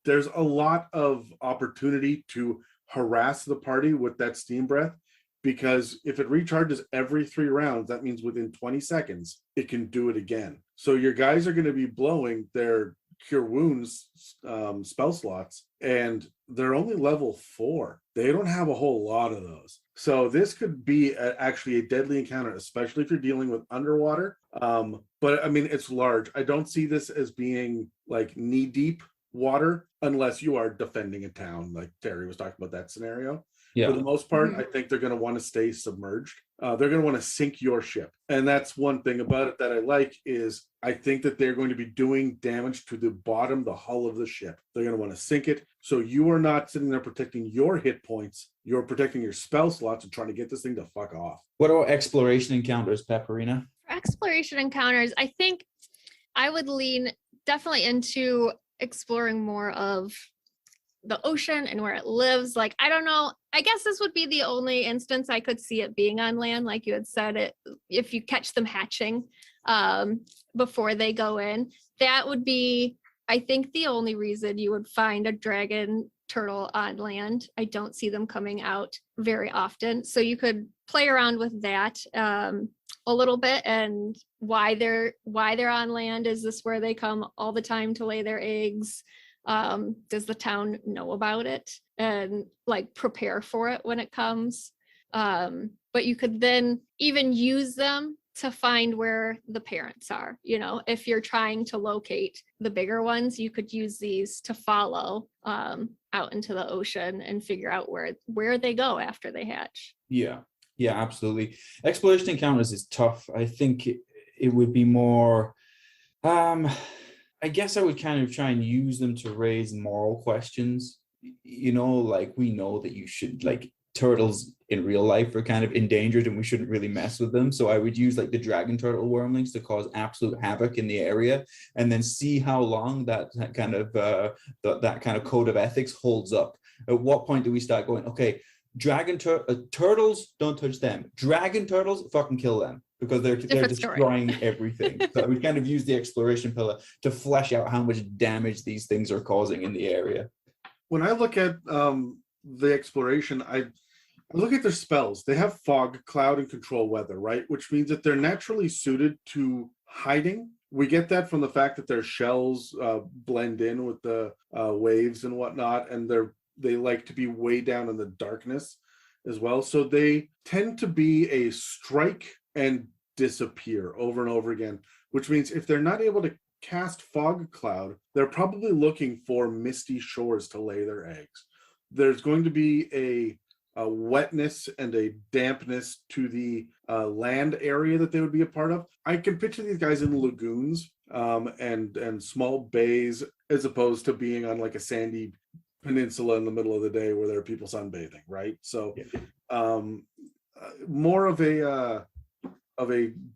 There's a lot of opportunity to harass the party with that steam breath, because if it recharges every 3 rounds, that means within 20 seconds, it can do it again. So your guys are going to be blowing their Cure Wounds spell slots, and they're only level 4. They don't have a whole lot of those. So this could be actually a deadly encounter, especially if you're dealing with underwater. But I mean, it's large. I don't see this as being like knee-deep water unless you are defending a town, like Terry was talking about that scenario. For the most part, I think they're going to want to stay submerged. They're going to want to sink your ship. And that's one thing about it that I like, is I think that they're going to be doing damage to the bottom, the hull of the ship. They're going to want to sink it. So you are not sitting there protecting your hit points. You're protecting your spell slots and trying to get this thing to fuck off. What about exploration encounters, Pepperina? For exploration encounters, I think I would lean definitely into exploring more of the ocean and where it lives. Like, I don't know, I guess this would be the only instance I could see it being on land, like you had said, it if you catch them hatching before they go in. That would be, I think, the only reason you would find a dragon turtle on land. I don't see them coming out very often, so you could play around with that a little bit, and why they're on land. Is this where they come all the time to lay their eggs? Does the town know about it and like prepare for it when it comes? But you could then even use them to find where the parents are. If you're trying to locate the bigger ones, you could use these to follow out into the ocean and figure out where they go after they hatch. Yeah, absolutely. Exploration encounters is tough. I think it would be more, I guess I would kind of try and use them to raise moral questions. Like, we know that you should, like, turtles in real life are kind of endangered and we shouldn't really mess with them. So I would use like the dragon turtle wyrmlings to cause absolute havoc in the area, and then see how long that kind of code of ethics holds up. At what point do we start going, okay, turtles, don't touch them. Dragon turtles, fucking kill them, because they're destroying everything. So we kind of use the exploration pillar to flesh out how much damage these things are causing in the area. When I look at the exploration, I look at their spells. They have fog, cloud, and control weather, right? Which means that they're naturally suited to hiding. We get that from the fact that their shells blend in with the waves and whatnot, and they like to be way down in the darkness as well. So they tend to be a strike and disappear over and over again, which means if they're not able to cast fog cloud, they're probably looking for misty shores to lay their eggs. There's going to be a wetness and a dampness to the land area that they would be a part of. I can picture these guys in lagoons and small bays, as opposed to being on like a sandy peninsula in the middle of the day where there are people sunbathing, right? So more of a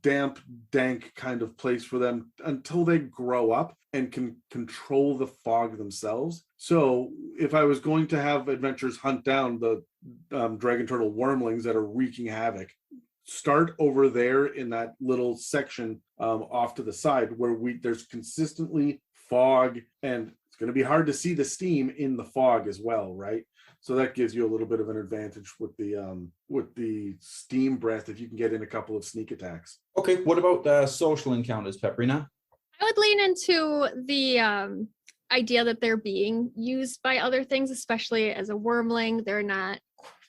damp, dank kind of place for them until they grow up and can control the fog themselves. So if I was going to have adventurers hunt down the dragon turtle wyrmlings that are wreaking havoc, start over there in that little section off to the side where there's consistently fog, and it's going to be hard to see the steam in the fog as well, right? So that gives you a little bit of an advantage with the steam breath if you can get in a couple of sneak attacks. Okay, what about social encounters, Pepperina? I would lean into the idea that they're being used by other things, especially as a wyrmling. They're not,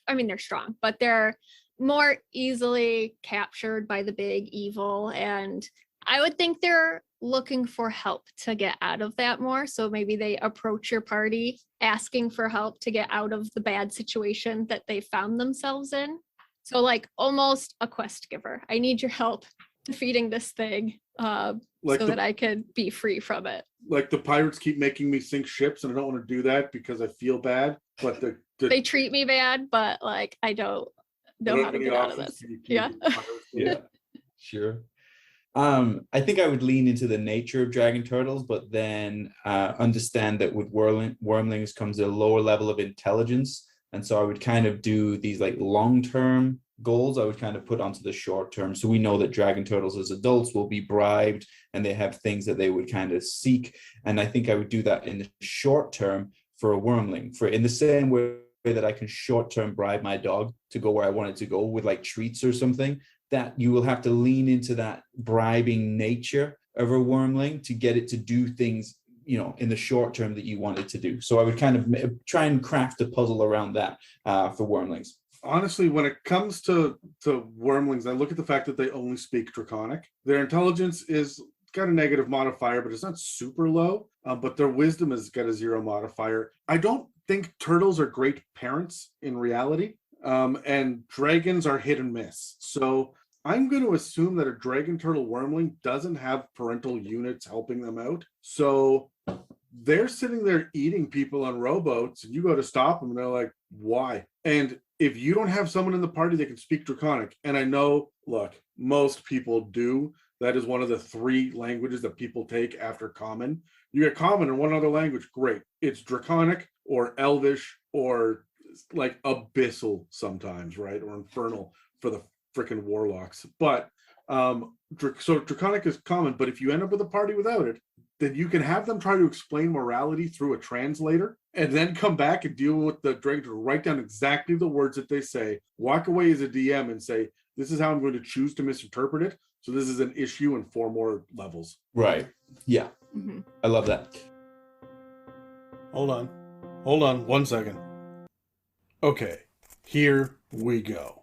I mean, they're strong, but they're more easily captured by the big evil. And I would think they're looking for help to get out of that more. So maybe they approach your party asking for help to get out of the bad situation that they found themselves in. So like almost a quest giver. I need your help defeating this thing that I could be free from it. Like the pirates keep making me sink ships, and I don't want to do that because I feel bad. But they treat me bad, but like I don't know how to get out of this. Yeah. Yeah, sure. I think I would lean into the nature of dragon turtles, but then understand that with wyrmlings comes a lower level of intelligence. And so I would kind of do these like long-term goals I would kind of put onto the short term. So we know that dragon turtles as adults will be bribed and they have things that they would kind of seek. And I think I would do that in the short term for a wyrmling, for in the same way that I can short-term bribe my dog to go where I want it to go with like treats or something, that you will have to lean into that bribing nature of a wyrmling to get it to do things, you know, in the short term that you want it to do. So I would kind of try and craft a puzzle around that for wyrmlings. Honestly, when it comes to wyrmlings, I look at the fact that they only speak Draconic. Their intelligence is got a negative modifier, but it's not super low. But their wisdom has got a 0 modifier. I don't think turtles are great parents in reality, and dragons are hit and miss. So I'm going to assume that a dragon turtle wyrmling doesn't have parental units helping them out. So they're sitting there eating people on rowboats, and you go to stop them, and they're like, why? And if you don't have someone in the party that can speak Draconic, and I know, look, most people do. That is one of the 3 languages that people take after Common. You get Common in one other language, great. It's Draconic or Elvish or like Abyssal sometimes, right? Or Infernal for the freaking warlocks. But so Draconic is common, but if you end up with a party without it, then you can have them try to explain morality through a translator and then come back and deal with the dragon to write down exactly the words that they say, walk away as a DM and say, this is how I'm going to choose to misinterpret it. So this is an issue in 4 more levels. Right. Yeah. Mm-hmm. I love that. Hold on 1 second. Okay, here we go.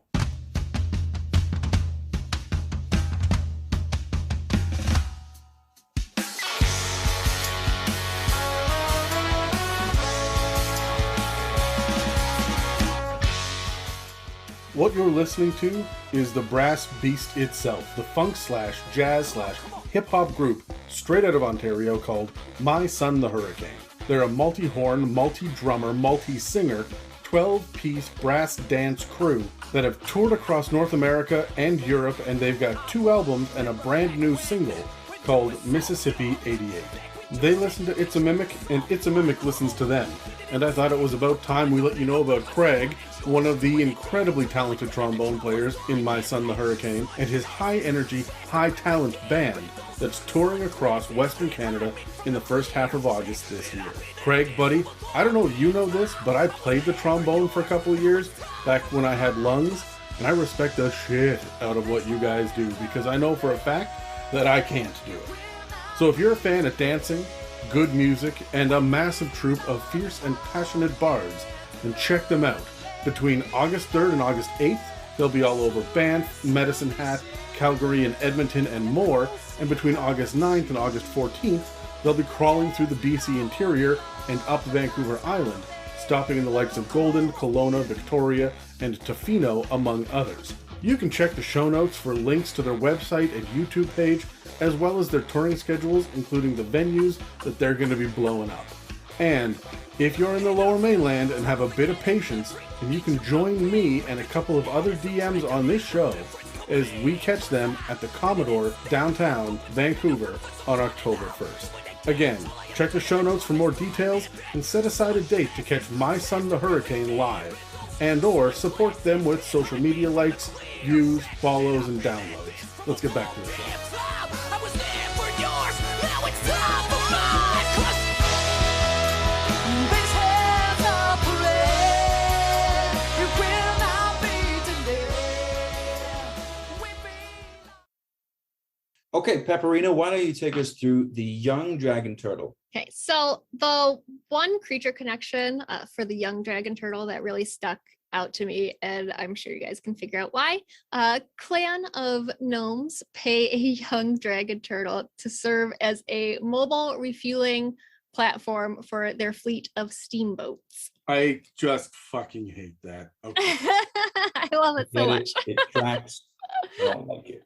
What you're listening to is the Brass Beast itself, the funk/jazz/hip-hop group straight out of Ontario called My Son the Hurricane. They're a multi-horn, multi-drummer, multi-singer, 12-piece brass dance crew that have toured across North America and Europe, and they've got 2 albums and a brand new single called Mississippi 88. They listen to It's a Mimic, and It's a Mimic listens to them. And I thought it was about time we let you know about Craig, one of the incredibly talented trombone players in My Son the Hurricane, and his high-energy, high-talent band that's touring across Western Canada in the first half of August this year. Craig, buddy, I don't know if you know this, but I played the trombone for a couple of years back when I had lungs, and I respect the shit out of what you guys do, because I know for a fact that I can't do it. So if you're a fan of dancing, good music, and a massive troupe of fierce and passionate bards, then check them out. Between August 3rd and August 8th, they'll be all over Banff, Medicine Hat, Calgary, and Edmonton, and more. And between August 9th and August 14th, they'll be crawling through the BC interior and up Vancouver Island, stopping in the likes of Golden, Kelowna, Victoria, and Tofino, among others. You can check the show notes for links to their website and YouTube page, as well as their touring schedules, including the venues that they're going to be blowing up. And if you're in the Lower Mainland and have a bit of patience, then you can join me and a couple of other DMs on this show as we catch them at the Commodore downtown Vancouver on October 1st. Again, check the show notes for more details and set aside a date to catch My Son the Hurricane live, and or support them with social media likes, views, follows, and downloads. Let's get back to the show. Okay, Pepperina, why don't you take us through the young dragon turtle? Okay, so the one creature connection for the young dragon turtle that really stuck out to me, and I'm sure you guys can figure out why. Clan of gnomes pay a young dragon turtle to serve as a mobile refueling platform for their fleet of steamboats. I just fucking hate that. Okay. I love it so much. It tracks. I don't like it.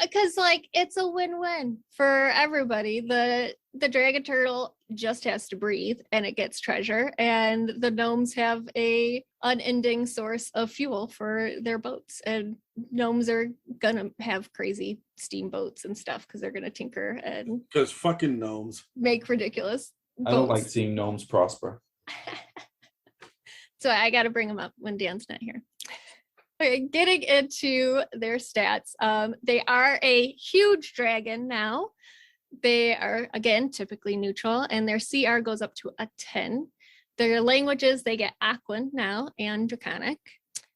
Because like it's a win-win for everybody. The dragon turtle just has to breathe and it gets treasure, and the gnomes have a unending source of fuel for their boats, and gnomes are gonna have crazy steamboats and stuff because they're gonna tinker and Because fucking gnomes. make ridiculous boats. I don't like seeing gnomes prosper. So I got to bring them up when Dan's not here. Okay, getting into their stats, they are a huge dragon now. They are, again, typically neutral, and their CR goes up to a 10. Their languages, they get Aquan now and Draconic.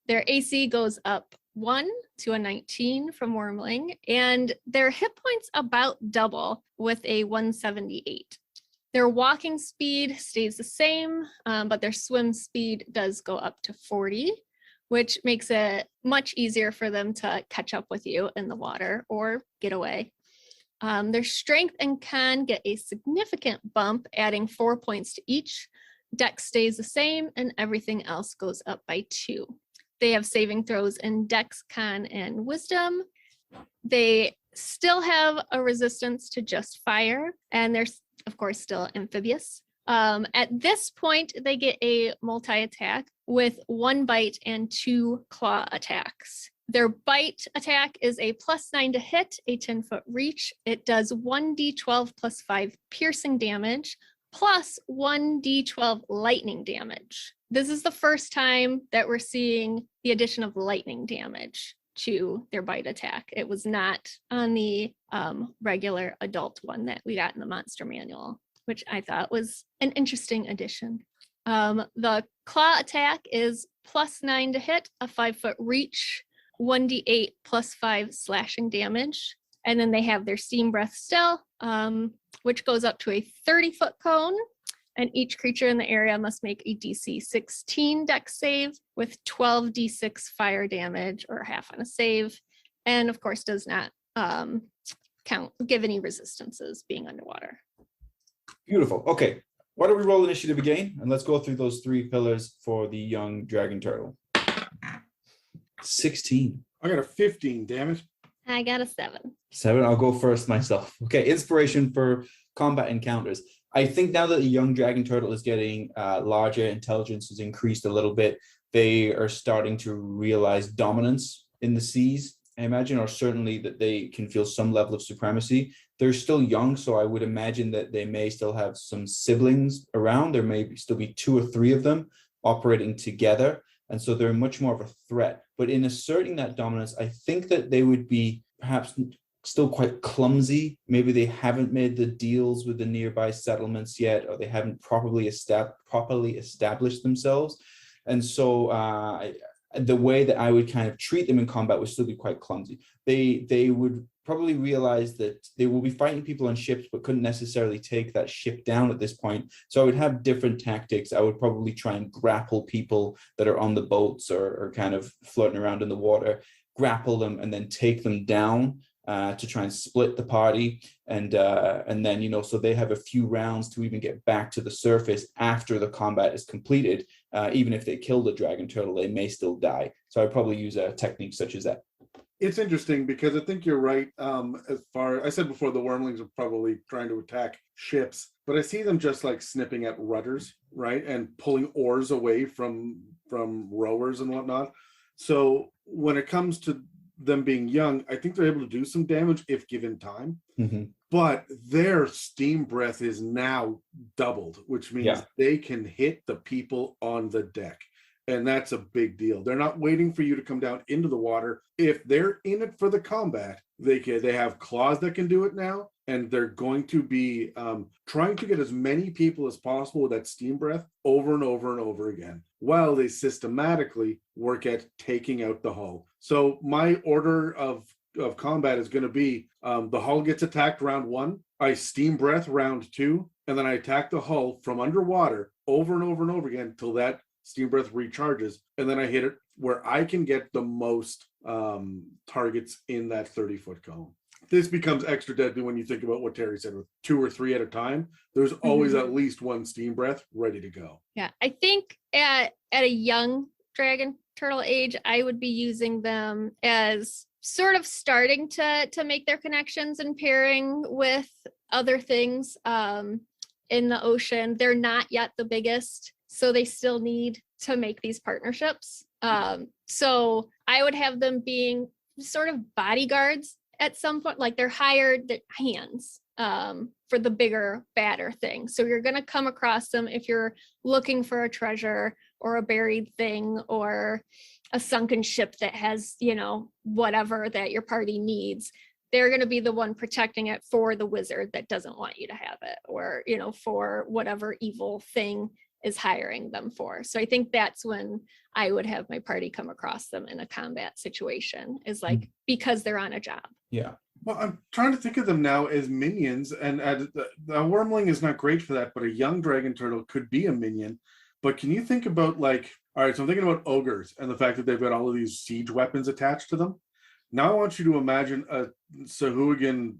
Their AC goes up 1 to a 19 from Wyrmling, and their hit points about double with a 178. Their walking speed stays the same, but their swim speed does go up to 40. Which makes it much easier for them to catch up with you in the water or get away. Their strength and con get a significant bump, adding 4 points to each. Dex stays the same, and everything else goes up by 2. They have saving throws in Dex, Con, and Wisdom. They still have a resistance to just fire, and they're, of course, still amphibious. At this point, they get a multi-attack with 1 bite and 2 claw attacks. Their bite attack is a +9 to hit, a 10-foot reach. It does 1d12 plus 5 piercing damage, plus 1d12 lightning damage. This is the first time that we're seeing the addition of lightning damage to their bite attack. It was not on the regular adult one that we got in the monster manual, which I thought was an interesting addition. The claw attack is +9 to hit, a 5-foot reach, 1d8 plus 5 slashing damage. And then they have their steam breath still, which goes up to a 30-foot cone. And each creature in the area must make a DC 16 dex save with 12d6 fire damage or half on a save. And of course does not give any resistances being underwater. Beautiful. Okay, why don't we roll initiative again, and let's go through those 3 pillars for the young dragon turtle. 16. I got a 15, damn it. I got a 7. 7, I'll go first myself. Okay, inspiration for combat encounters. I think now that the young dragon turtle is getting larger, intelligence has increased a little bit, they are starting to realize dominance in the seas, I imagine, or certainly that they can feel some level of supremacy. They're still young, so I would imagine that they may still have some siblings around. There may still be 2 or 3 of them operating together, and so they're much more of a threat. But in asserting that dominance, I think that they would be perhaps still quite clumsy. Maybe they haven't made the deals with the nearby settlements yet, or they haven't properly established themselves. And so the way that I would kind of treat them in combat would still be quite clumsy. They would probably realize that they will be fighting people on ships, but couldn't necessarily take that ship down at this point. So I would have different tactics. I would probably try and grapple people that are on the boats or kind of floating around in the water, grapple them and then take them down to try and split the party. And then, you know, so they have a few rounds to even get back to the surface after the combat is completed. Even if they kill the dragon turtle, they may still die. So I'd probably use a technique such as that. It's interesting because I think you're right. I said before, the Wyrmlings are probably trying to attack ships, but I see them just like snipping at rudders, right, and pulling oars away from rowers and whatnot. So when it comes to them being young, I think they're able to do some damage if given time. Mm-hmm. But their steam breath is now doubled, which means they can hit the people on the deck. And that's a big deal. They're not waiting for you to come down into the water. If they're in it for the combat, they have claws that can do it now. And they're going to be trying to get as many people as possible with that steam breath over and over and over again, while they systematically work at taking out the hull. So my order of combat is going to be the hull gets attacked round 1, I steam breath round 2, and then I attack the hull from underwater over and over and over again until that steam breath recharges, and then I hit it where I can get the most targets in that 30-foot cone. This becomes extra deadly when you think about what Terry said, with 2 or 3 at a time. There's always at least one steam breath ready to go. Yeah, I think at a young dragon turtle age, I would be using them as sort of starting to make their connections and pairing with other things in the ocean. They're not yet the biggest, so they still need to make these partnerships. So I would have them being sort of bodyguards at some point, like they're hired hands for the bigger, badder thing. So you're going to come across them if you're looking for a treasure or a buried thing or a sunken ship that has, you know, whatever that your party needs. They're going to be the one protecting it for the wizard that doesn't want you to have it, or, you know, for whatever evil thing is hiring them for. So I think that's when I would have my party come across them in a combat situation, is like because they're on a job. Yeah. Well, I'm trying to think of them now as minions, and the Wyrmling is not great for that, but a young dragon turtle could be a minion. But can you think about, like, all right, so I'm thinking about ogres and the fact that they've got all of these siege weapons attached to them. Now I want you to imagine a Sahuagin,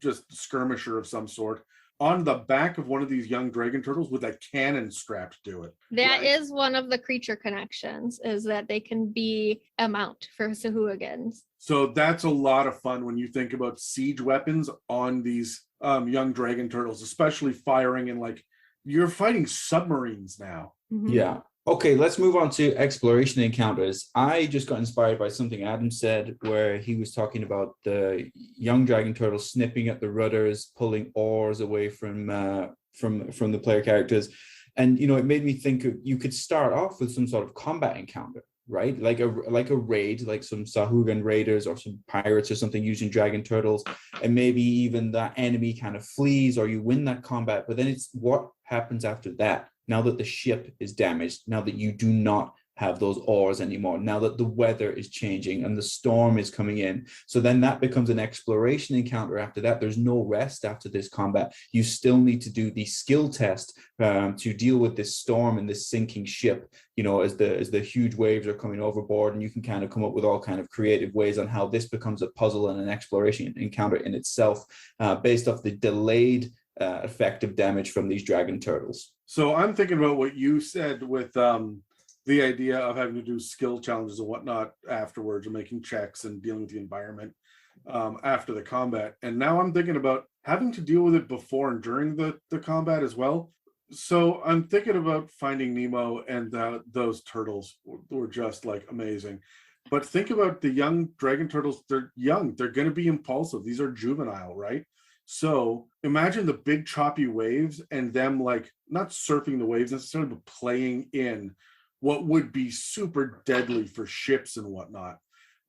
just skirmisher of some sort, on the back of one of these young dragon turtles with a cannon strapped to it. That is one of the creature connections, is that they can be a mount for Sahuagins. So that's a lot of fun when you think about siege weapons on these young dragon turtles, especially firing in, like, you're fighting submarines now. Mm-hmm. Yeah. Okay, let's move on to exploration encounters. I just got inspired by something Adam said, where he was talking about the young dragon turtle snipping at the rudders, pulling oars away from the player characters. And, you know, it made me think of, you could start off with some sort of combat encounter, right? Like a raid, like some Sahuagin raiders or some pirates or something using dragon turtles. And maybe even that enemy kind of flees or you win that combat. But then it's what happens after that. Now that the ship is damaged, now that you do not have those oars anymore, now that the weather is changing and the storm is coming in. So then that becomes an exploration encounter after that. There's no rest after this combat. You still need to do the skill test to deal with this storm and this sinking ship, you know, as the huge waves are coming overboard, and you can kind of come up with all kind of creative ways on how this becomes a puzzle and an exploration encounter in itself, based off the delayed effective damage from these dragon turtles. So I'm thinking about what you said with the idea of having to do skill challenges and whatnot afterwards, or making checks and dealing with the environment after the combat. And now I'm thinking about having to deal with it before and during the combat as well. So I'm thinking about Finding Nemo, and those turtles were just like amazing. But think about the young dragon turtles. They're young. They're going to be impulsive. These are juvenile, right? So imagine the big choppy waves and them, like, not surfing the waves necessarily, but playing in what would be super deadly for ships and whatnot.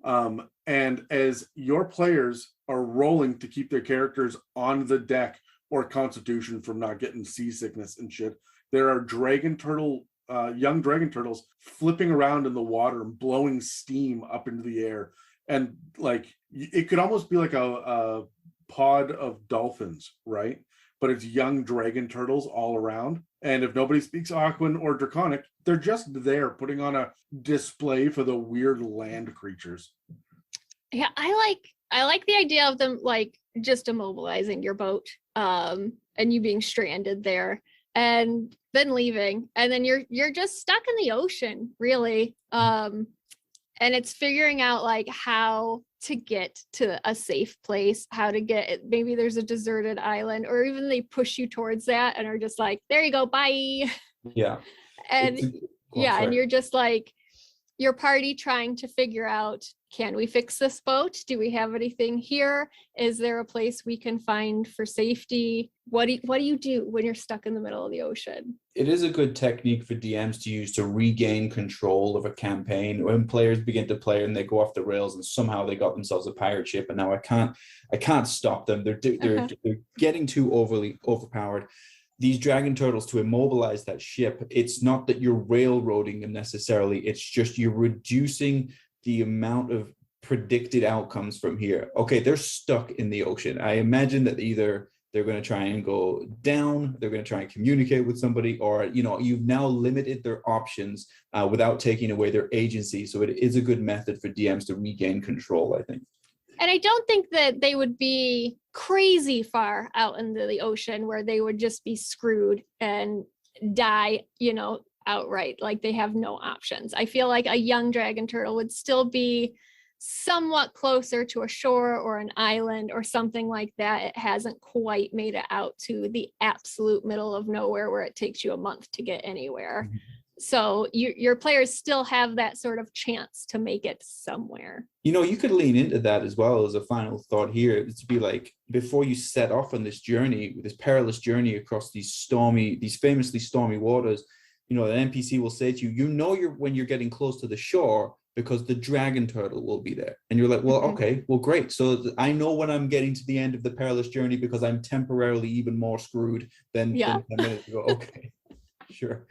And as your players are rolling to keep their characters on the deck or constitution from not getting seasickness and shit, there are dragon turtle young dragon turtles flipping around in the water and blowing steam up into the air. And like, it could almost be like a pod of dolphins, right? But it's young dragon turtles all around. And if nobody speaks Aquan or Draconic, they're just there putting on a display for the weird land creatures. Yeah, I like the idea of them like just immobilizing your boat, and you being stranded there and then leaving, and then you're just stuck in the ocean, really. And it's figuring out like how to get to a safe place, how to get, maybe there's a deserted island, or even they push you towards that and are just like, there you go, bye. Yeah. And and you're just like, your party trying to figure out, can we fix this boat? Do we have anything here? Is there a place we can find for safety? What do you do when you're stuck in the middle of the ocean? It is a good technique for DMs to use to regain control of a campaign when players begin to play and they go off the rails and somehow they got themselves a pirate ship and now I can't stop them. They're getting too overpowered. These dragon turtles, to immobilize that ship, it's not that you're railroading them necessarily, it's just you're reducing the amount of predicted outcomes from here. Okay, they're stuck in the ocean. I imagine that either they're going to try and go down, they're going to try and communicate with somebody, or you've now limited their options without taking away their agency. So it is a good method for DMs to regain control, I think. And I don't think that they would be crazy far out into the ocean where they would just be screwed and die, outright. Like they have no options. I feel like a young dragon turtle would still be somewhat closer to a shore or an island or something like that. It hasn't quite made it out to the absolute middle of nowhere where it takes you a month to get anywhere. Mm-hmm. So your players still have that sort of chance to make it somewhere. You could lean into that as well as a final thought here, to be like, before you set off on this journey, this perilous journey across these famously stormy waters, an NPC will say to you, when you're getting close to the shore because the dragon turtle will be there. And you're like, well, okay, well, great. So I know when I'm getting to the end of the perilous journey because I'm temporarily even more screwed than 10 minutes ago. Okay, sure.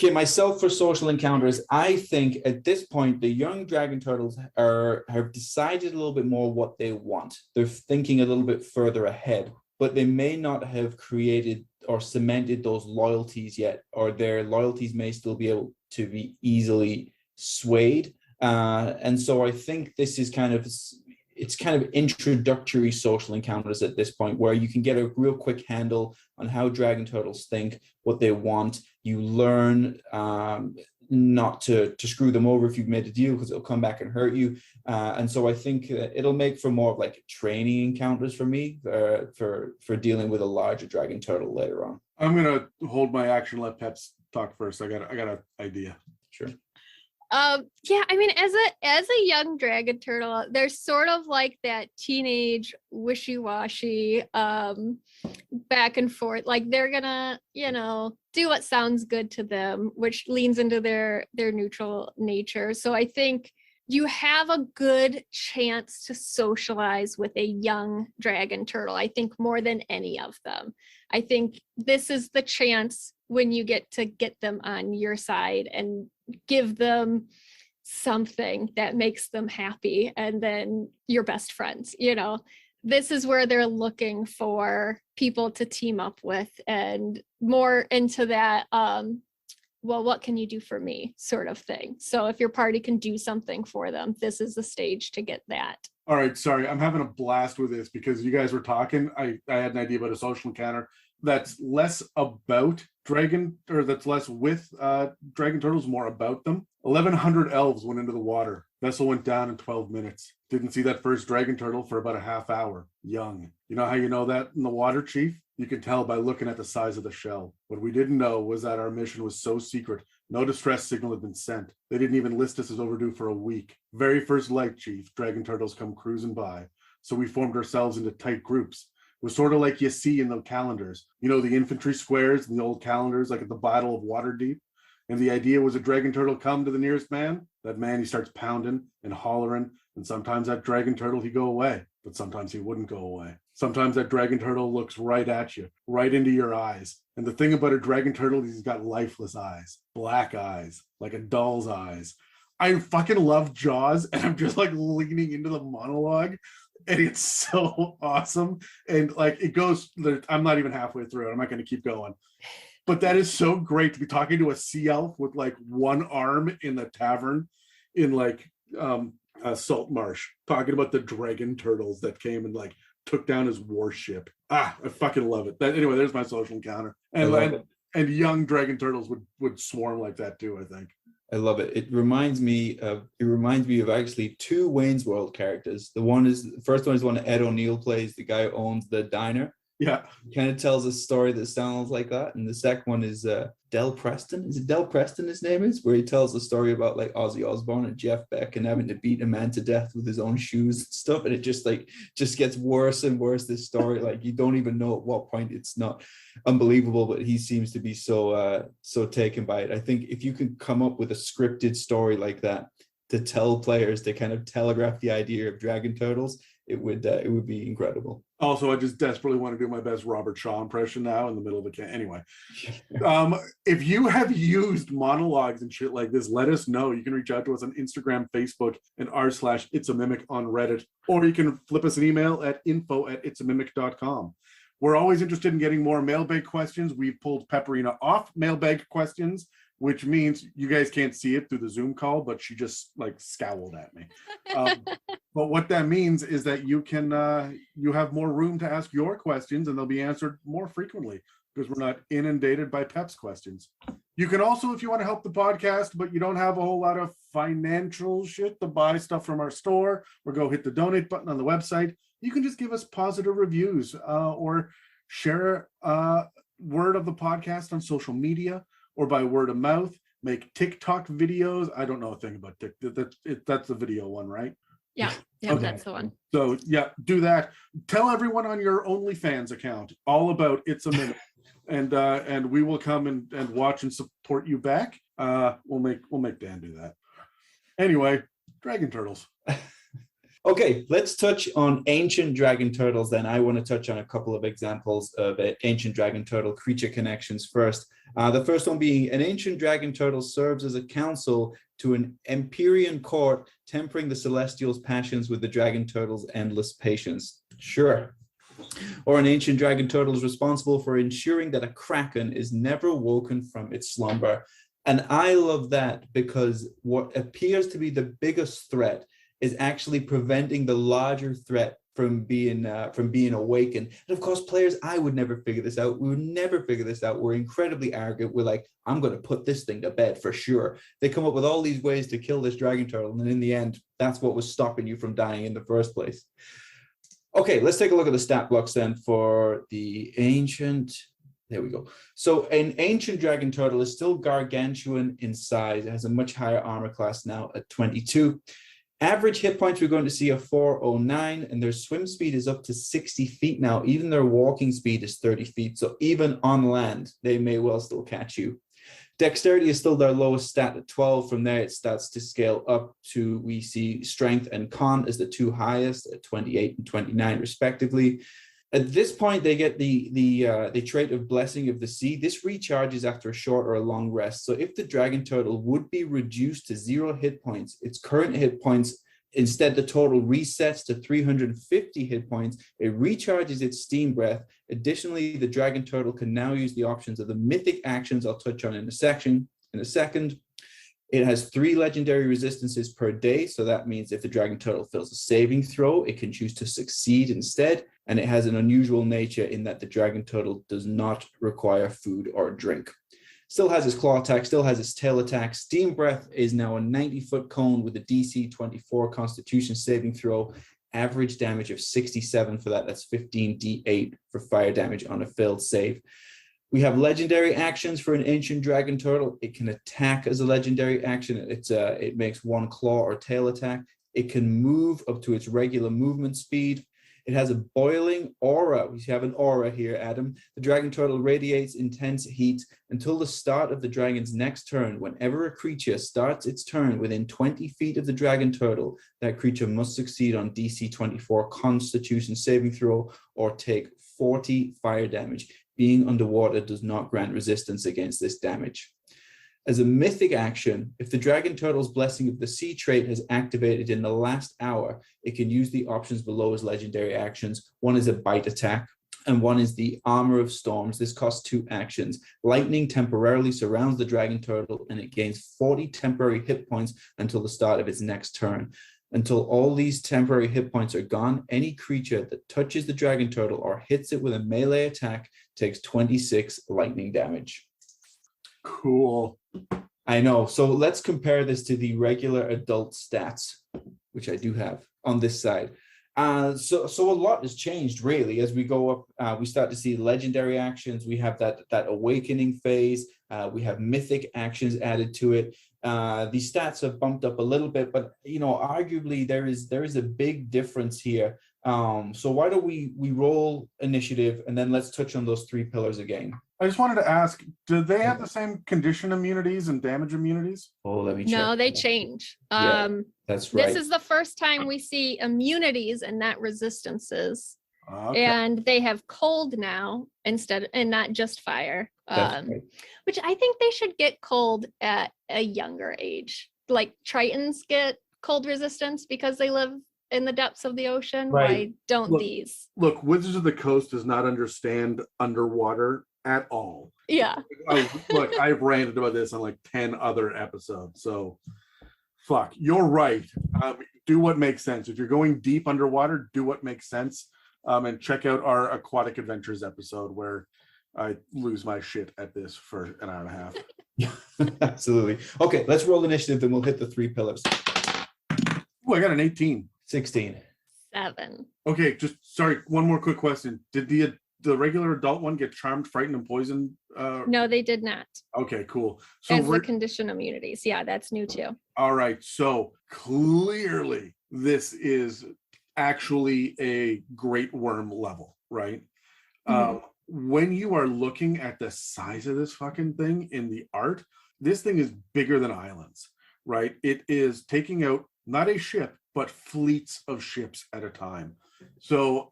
Okay, myself for social encounters, I think at this point, the young dragon turtles have decided a little bit more what they want. They're thinking a little bit further ahead, but they may not have created or cemented those loyalties yet, or their loyalties may still be able to be easily swayed. And so I think this is kind of introductory social encounters at this point, where you can get a real quick handle on how dragon turtles think, what they want. You learn not to screw them over if you've made a deal, because it'll come back and hurt you. And so I think it'll make for more of like training encounters for me for dealing with a larger dragon turtle later on. I'm gonna hold my action, let Peps talk first. I got an idea. Sure. Yeah, I mean, as a young dragon turtle, there's sort of like that teenage wishy-washy back and forth. Like they're gonna, do what sounds good to them, which leans into their neutral nature. So I think you have a good chance to socialize with a young dragon turtle. I think more than any of them. I think this is the chance when you get to get them on your side and give them something that makes them happy, and then you're best friends. This is where they're looking for people to team up with, and more into that well, what can you do for me sort of thing. So if your party can do something for them, this is the stage to get that. All right, sorry, I'm having a blast with this because you guys were talking. I had an idea about a social encounter that's less about dragon, or that's less with dragon turtles, more about them. 1,100 elves went into the water. Vessel went down in 12 minutes. Didn't see that first dragon turtle for about a half hour. Young. You know how you know that in the water, Chief? You can tell by looking at the size of the shell. What we didn't know was that our mission was so secret, no distress signal had been sent. They didn't even list us as overdue for a week. Very first light, Chief, dragon turtles come cruising by. So we formed ourselves into tight groups. It was sort of like you see in the calendars. The infantry squares in the old calendars, like at the Battle of Waterdeep. And the idea was a dragon turtle come to the nearest man. That man, he starts pounding and hollering. And sometimes that dragon turtle, he go away. but sometimes he wouldn't go away. Sometimes that dragon turtle looks right at you, right into your eyes. And the thing about a dragon turtle is he's got lifeless eyes, black eyes, like a doll's eyes. I fucking love Jaws, and I'm just like leaning into the monologue, and it's so awesome. And like it goes, I'm not even halfway through it. I'm not going to keep going. But that is so great to be talking to a sea elf with like one arm in the tavern in like Salt Marsh, talking about the dragon turtles that came and like took down his warship. I fucking love it. Anyway, there's my social encounter. And young dragon turtles would swarm like that too, I think. I love it. It reminds me of actually two Wayne's World characters. The first one is one that Ed O'Neill plays, the guy who owns the diner. Yeah. He kind of tells a story that sounds like that. And the second one is Del Preston. Is it Del Preston his name is? Where he tells the story about like Ozzy Osbourne and Jeff Beck and having to beat a man to death with his own shoes and stuff. And it just gets worse and worse, this story. Like you don't even know at what point it's not unbelievable, but he seems to be so taken by it. I think if you can come up with a scripted story like that to tell players to kind of telegraph the idea of dragon turtles, it would be incredible. Also, I just desperately want to do my best Robert Shaw impression now in the middle of the anyway. If you have used monologues and shit like this, let us know. You can reach out to us on Instagram, Facebook, and r/itsAmimic on Reddit, or you can flip us an email at info@itsamimic.com. We're always interested in getting more mailbag questions. We've pulled Pepperina off mailbag questions, which means you guys can't see it through the Zoom call, but she just like scowled at me. But what that means is that you can you have more room to ask your questions, and they'll be answered more frequently because we're not inundated by Pep's questions. You can also, if you want to help the podcast, but you don't have a whole lot of financial shit to buy stuff from our store or go hit the donate button on the website, you can just give us positive reviews or share word of the podcast on social media or by word of mouth. Make TikTok videos. I don't know a thing about TikTok. That's the video one, right? Yeah, Okay. That's the one. So yeah, do that. Tell everyone on your OnlyFans account all about It's a Minute, and we will come and watch and support you back. We'll make Dan do that. Anyway, dragon turtles. Okay, let's touch on ancient dragon turtles then. I want to touch on a couple of examples of ancient dragon turtle creature connections first. The first one being an ancient dragon turtle serves as a counsel to an Empyrean court, tempering the celestials' passions with the dragon turtle's endless patience. Sure. Or an ancient dragon turtle is responsible for ensuring that a kraken is never woken from its slumber. And I love that because what appears to be the biggest threat is actually preventing the larger threat from being awakened. And of course, players, I would never figure this out. We would never figure this out. We're incredibly arrogant. We're like, I'm going to put this thing to bed for sure. They come up with all these ways to kill this dragon turtle. And in the end, that's what was stopping you from dying in the first place. Okay, let's take a look at the stat blocks then for the ancient. There we go. So an ancient dragon turtle is still gargantuan in size. It has a much higher armor class now at 22. Average hit points, we're going to see a 409, and their swim speed is up to 60 feet now. Even their walking speed is 30 feet. So even on land, they may well still catch you. Dexterity is still their lowest stat at 12. From there, it starts to scale up to, we see strength and con as the two highest at 28 and 29 respectively. At this point, they get the trait of Blessing of the Sea. This recharges after a short or a long rest. So if the dragon turtle would be reduced to 0 hit points, its current hit points, instead the total resets to 350 hit points, it recharges its steam breath. Additionally, the dragon turtle can now use the options of the mythic actions I'll touch on in a second. It has 3 legendary resistances per day. So that means if the dragon turtle fails a saving throw, it can choose to succeed instead. And it has an unusual nature in that the dragon turtle does not require food or drink. Still has its claw attack, still has its tail attack. Steam breath is now a 90-foot cone with a DC 24 constitution saving throw. Average damage of 67 for that. That's 15 D8 for fire damage on a failed save. We have legendary actions for an ancient dragon turtle. It can attack as a legendary action. It makes 1 claw or tail attack. It can move up to its regular movement speed. It has a boiling aura. We have an aura here, Adam. The dragon turtle radiates intense heat until the start of the dragon's next turn. Whenever a creature starts its turn within 20 feet of the dragon turtle, that creature must succeed on DC 24 Constitution saving throw or take 40 fire damage. Being underwater does not grant resistance against this damage. As a mythic action, if the Dragon Turtle's Blessing of the Sea trait has activated in the last hour, it can use the options below as legendary actions. One is a bite attack, and one is the Armor of Storms. This costs 2 actions. Lightning temporarily surrounds the Dragon Turtle, and it gains 40 temporary hit points until the start of its next turn. Until all these temporary hit points are gone, any creature that touches the Dragon Turtle or hits it with a melee attack takes 26 lightning damage. Cool. I know. So let's compare this to the regular adult stats, which I do have on this side. So a lot has changed really as we go up. We start to see legendary actions. We have that awakening phase. We have mythic actions added to it. These stats have bumped up a little bit, but arguably there is a big difference here. So why don't we roll initiative and then let's touch on those 3 pillars again. I just wanted to ask, do they have the same condition immunities and damage immunities? Oh, let me check. No, they change. Yeah, that's right. This is the first time we see immunities and not resistances. Okay. And they have cold now instead, and not just fire. That's right. Which I think they should get cold at a younger age. Like Tritons get cold resistance because they live in the depths of the ocean. Right. Why don't these? Look, Wizards of the Coast does not understand underwater at all. Yeah. Look, I've ranted about this on like 10 other episodes. So, fuck, you're right. Do what makes sense. If you're going deep underwater, do what makes sense. And check out our Aquatic Adventures episode where I lose my shit at this for an hour and a half. Yeah, absolutely. Okay, let's roll initiative, then we'll hit the 3 pillars. Oh, I got an 18. 16. 7. Okay, just sorry. One more quick question. Did the regular adult one get charmed, frightened, and poisoned? No, they did not. Okay, cool. So As the condition immunities. Yeah, that's new too. all right. So clearly, this is actually a great worm level, right? Mhm. When you are looking at the size of this fucking thing in the art, this thing is bigger than islands, right? It is taking out not a ship, but fleets of ships at a time. So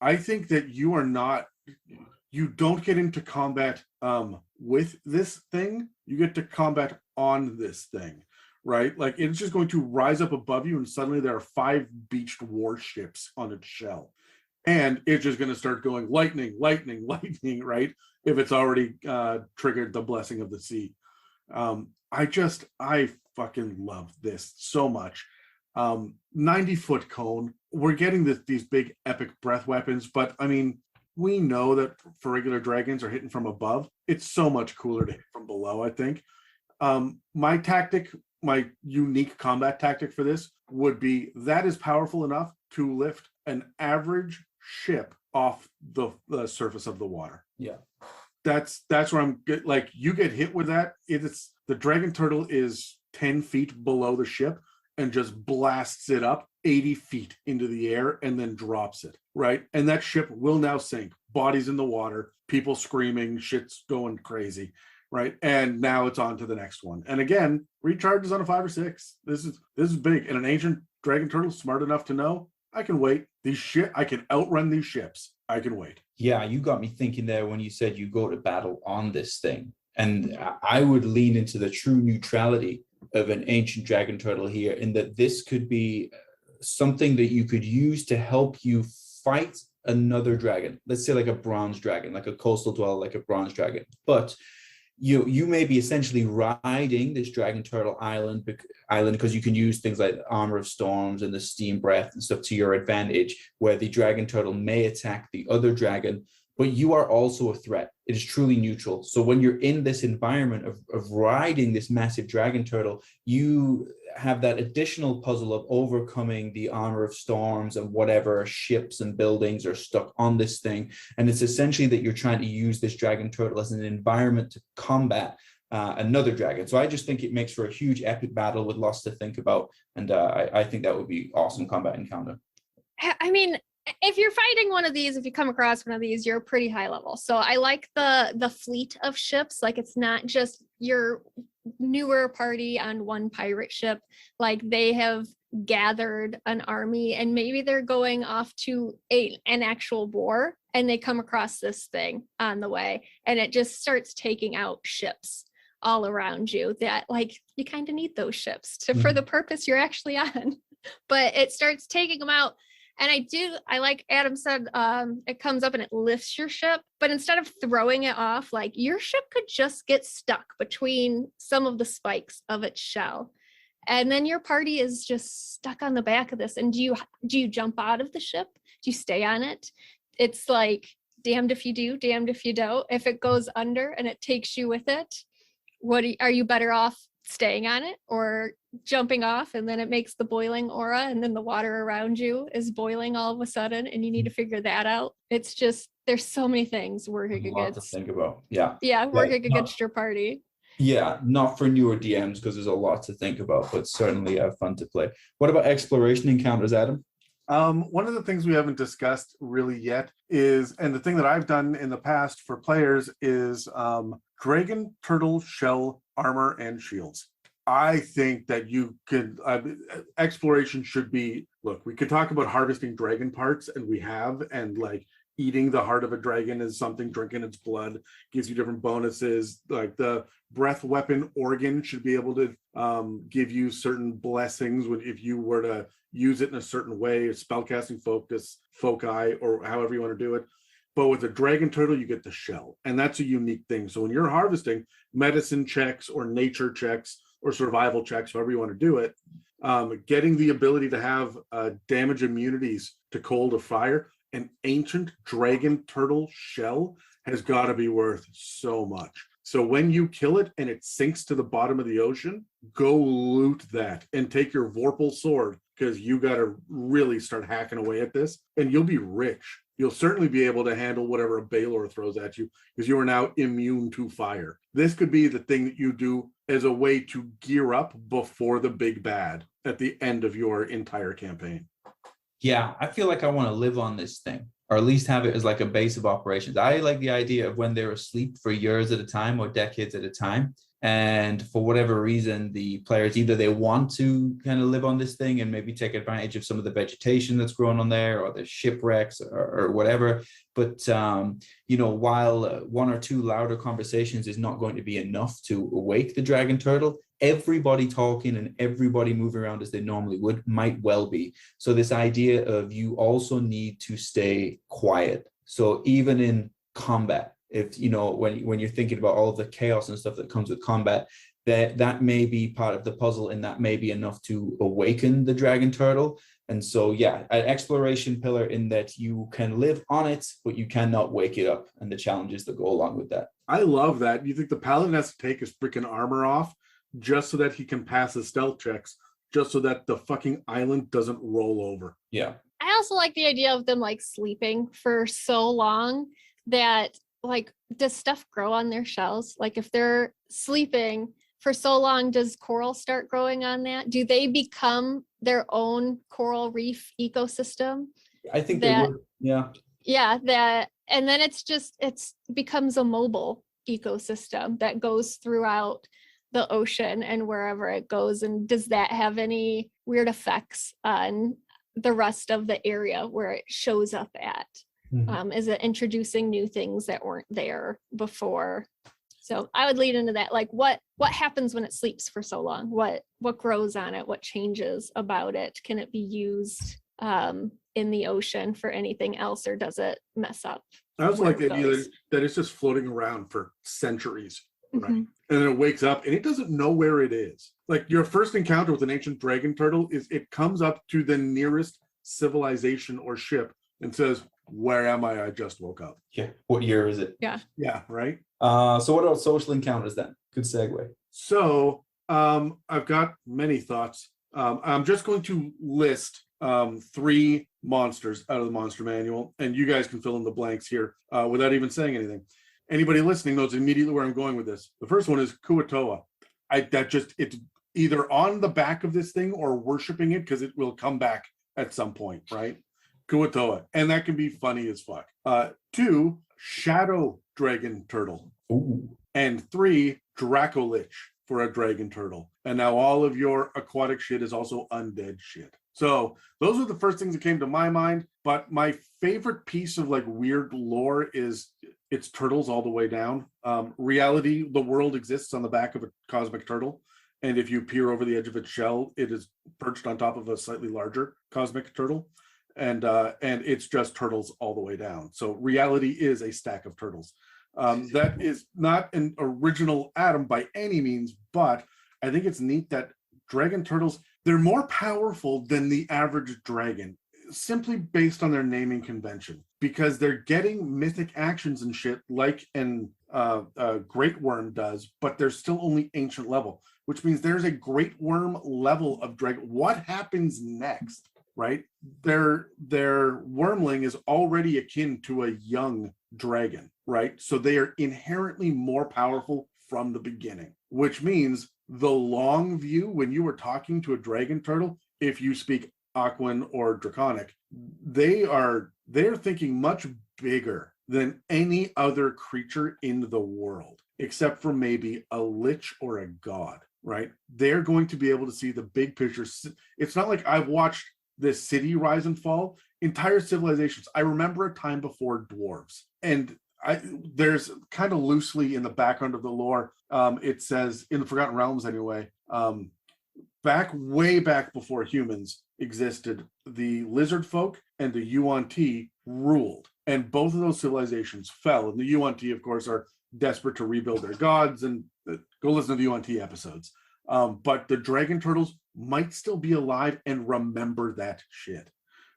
I think that you don't get into combat with this thing. You get to combat on this thing, right? Like it's just going to rise up above you and suddenly there are 5 beached warships on its shell. And it's just going to start going lightning, lightning, lightning, right? If it's already triggered the blessing of the sea. I fucking love this so much. 90-foot cone. We're getting these big epic breath weapons, but I mean, we know that for regular dragons are hitting from above. It's so much cooler to hit from below, I think. My unique combat tactic for this would be that is powerful enough to lift an average ship off the surface of the water. Yeah. That's where I'm good. Like you get hit with that. It's the dragon turtle is 10 feet below the ship and just blasts it up 80 feet into the air and then drops it, right? And that ship will now sink. Bodies in the water, people screaming, shit's going crazy, right? And now it's on to the next one. And again, recharges on a 5 or 6. This is big. And an ancient dragon turtle smart enough to know, I can wait. I can outrun these ships. I can wait. Yeah, you got me thinking there when you said you go to battle on this thing. And I would lean into the true neutrality of an ancient dragon turtle here, in that this could be something that you could use to help you fight another dragon. Let's say like a bronze dragon, like a coastal dweller, like a bronze dragon. But you may be essentially riding this dragon turtle island because you can use things like Armor of Storms and the steam breath and stuff to your advantage, where the dragon turtle may attack the other dragon, but you are also a threat. It is truly neutral. So when you're in this environment of riding this massive dragon turtle, you have that additional puzzle of overcoming the Armor of Storms and whatever ships and buildings are stuck on this thing. And it's essentially that you're trying to use this dragon turtle as an environment to combat another dragon. So I just think it makes for a huge epic battle with lots to think about. And I think that would be awesome combat encounter. I mean, if you're fighting one of these, if you come across one of these, you're pretty high level. So I like the fleet of ships. Like it's not just your newer party on one pirate ship. Like they have gathered an army and maybe they're going off to an actual war and they come across this thing on the way and it just starts taking out ships all around you that like you kind of need those ships for the purpose you're actually on. But it starts taking them out. And I like Adam said, it comes up and it lifts your ship, but instead of throwing it off, like your ship could just get stuck between some of the spikes of its shell. And then your party is just stuck on the back of this. And do you jump out of the ship? Do you stay on it? It's like damned if you do, damned if you don't. If it goes under and it takes you with it, are you better off staying on it or jumping off, and then it makes the boiling aura and then the water around you is boiling all of a sudden and you need to figure that out? It's just, there's so many things working against. To think about. Yeah. Working against your party. Yeah, not for newer DMs because there's a lot to think about, but certainly fun to play. What about exploration encounters, Adam? One of the things we haven't discussed really yet is, and the thing that I've done in the past for players is dragon, turtle, shell, armor, and shields. I think that you could, exploration should be, look, we could talk about harvesting dragon parts, and we have, and like eating the heart of a dragon is something, drinking its blood gives you different bonuses. Like the breath weapon organ should be able to give you certain blessings if you were to use it in a certain way, spellcasting focus, foci, or however you want to do it. But with a dragon turtle, you get the shell, and that's a unique thing. So when you're harvesting, medicine checks or nature checks or survival checks, however you want to do it, getting the ability to have damage immunities to cold or fire, an ancient dragon turtle shell has got to be worth so much. So when you kill it and it sinks to the bottom of the ocean, go loot that and take your Vorpal sword, because you got to really start hacking away at this and you'll be rich. You'll certainly be able to handle whatever a Baylor throws at you because you are now immune to fire. This could be the thing that you do as a way to gear up before the big bad at the end of your entire campaign. Yeah, I feel like I want to live on this thing, or at least have it as like a base of operations. I like the idea of when they're asleep for years at a time or decades at a time. And for whatever reason, the players, either they want to kind of live on this thing and maybe take advantage of some of the vegetation that's growing on there, or the shipwrecks or whatever. But, while one or two louder conversations is not going to be enough to awake the dragon turtle, everybody talking and everybody moving around as they normally would might well be. So this idea of you also need to stay quiet. So even in combat, if when you're thinking about all of the chaos and stuff that comes with combat, that may be part of the puzzle, and that may be enough to awaken the dragon turtle. And so an exploration pillar in that you can live on it, but you cannot wake it up, and the challenges that go along with that. I love that. You think the paladin has to take his freaking armor off just so that he can pass his stealth checks, just so that the fucking island doesn't roll over. Yeah. I also like the idea of them like sleeping for so long that like, does stuff grow on their shells? Like if they're sleeping for so long, does coral start growing on that? Do they become their own coral reef ecosystem? I think they would. Yeah. Yeah, and then it becomes a mobile ecosystem that goes throughout the ocean and wherever it goes. And does that have any weird effects on the rest of the area where it shows up at? Is it introducing new things that weren't there before? So I would lead into that. Like what happens when it sleeps for so long? What grows on it? What changes about it? Can it be used in the ocean for anything else, or does it mess up? I also like the idea that it's just floating around for centuries, right? And then it wakes up and it doesn't know where it is. Like your first encounter with an ancient dragon turtle is it comes up to the nearest civilization or ship and says, "Where am I? I just woke up." Yeah. What year is it? Yeah. Yeah. Right. So what about social encounters then? Good segue. So I've got many thoughts. I'm just going to list 3 monsters out of the monster manual, and you guys can fill in the blanks here without even saying anything. Anybody listening knows immediately where I'm going with this. The first one is Kuatoa. It's either on the back of this thing or worshiping it because it will come back at some point, right? Kuatoa, and that can be funny as fuck. 2, shadow dragon turtle. Ooh. And 3, Dracolich for a dragon turtle. And now all of your aquatic shit is also undead shit. So those are the first things that came to my mind. But my favorite piece of like weird lore is it's turtles all the way down. Reality, the world exists on the back of a cosmic turtle. And if you peer over the edge of its shell, it is perched on top of a slightly larger cosmic turtle. And it's just turtles all the way down. So reality is a stack of turtles. That is not an original Adam by any means, but I think it's neat that dragon turtles, they're more powerful than the average dragon, simply based on their naming convention, because they're getting mythic actions and shit like an great worm does, but they're still only ancient level, which means there's a great worm level of dragon. What happens next? Right? Their Wyrmling is already akin to a young dragon, right? So they are inherently more powerful from the beginning, which means the long view, when you were talking to a dragon turtle, if you speak Aquan or Draconic, they're thinking much bigger than any other creature in the world, except for maybe a lich or a god, right? They're going to be able to see the big picture. It's not like I've watched this city rise and fall, entire civilizations. I remember a time before dwarves, and there's kind of loosely in the background of the lore, it says in the Forgotten Realms anyway, way back before humans existed, the lizard folk and the Yuan-Ti ruled, and both of those civilizations fell. And the Yuan-Ti, of course, are desperate to rebuild their gods, and go listen to the Yuan-Ti episodes. But the dragon turtles might still be alive and remember that shit,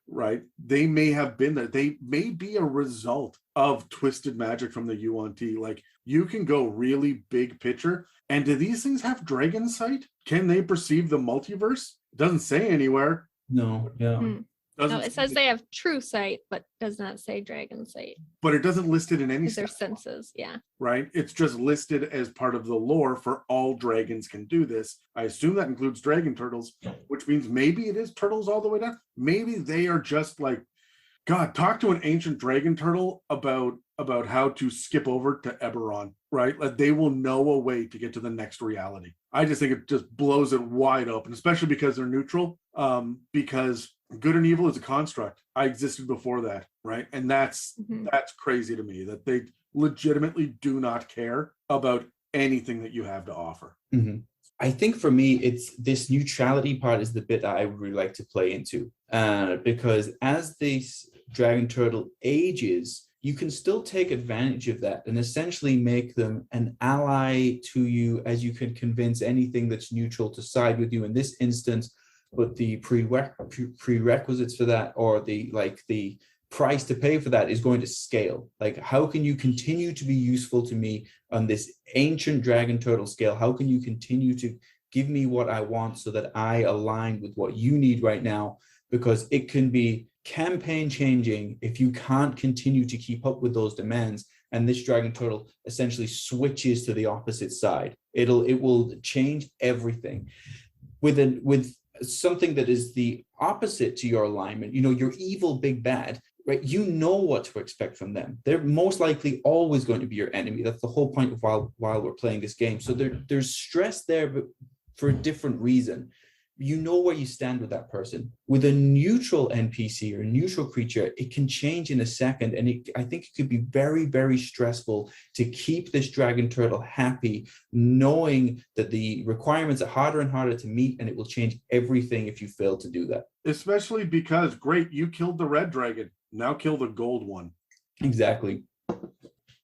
right? They may have been there. They may be a result of twisted magic from the Yuan-Ti. Like, you can go really big picture. And do these things have dragon sight? Can they perceive the multiverse? It doesn't say anywhere. No, yeah. No, it says they have true sight, but does not say dragon sight. But it doesn't list it in any Their stat block, senses, yeah. right? It's just listed as part of the lore for all dragons can do this. I assume that includes dragon turtles, which means maybe it is turtles all the way down. Maybe they are just like, God, talk to an ancient dragon turtle about how to skip over to Eberron, right? Like, they will know a way to get to the next reality. I just think it just blows it wide open, especially because they're neutral. Because good and evil is a construct. I existed before that, right? And that's crazy to me, that they legitimately do not care about anything that you have to offer. Mm-hmm. I think for me, it's this neutrality part is the bit that I would really like to play into, because as this dragon turtle ages, you can still take advantage of that and essentially make them an ally to you, as you can convince anything that's neutral to side with you in this instance. But the prerequisites for that, or the price to pay for that, is going to scale. Like, how can you continue to be useful to me on this ancient dragon turtle scale? How can you continue to give me what I want so that I align with what you need right now? Because it can be campaign changing if you can't continue to keep up with those demands. And this dragon turtle essentially switches to the opposite side. It will change everything with something that is the opposite to your alignment. You know, your evil big bad, right? You know what to expect from them. They're most likely always going to be your enemy. That's the whole point of while we're playing this game. So there's stress there, but for a different reason. You know where you stand with that person. With a neutral NPC or neutral creature, it can change in a second. And I think it could be very, very stressful to keep this dragon turtle happy, knowing that the requirements are harder and harder to meet, and it will change everything if you fail to do that. Especially because, great, you killed the red dragon. Now kill the gold one. Exactly.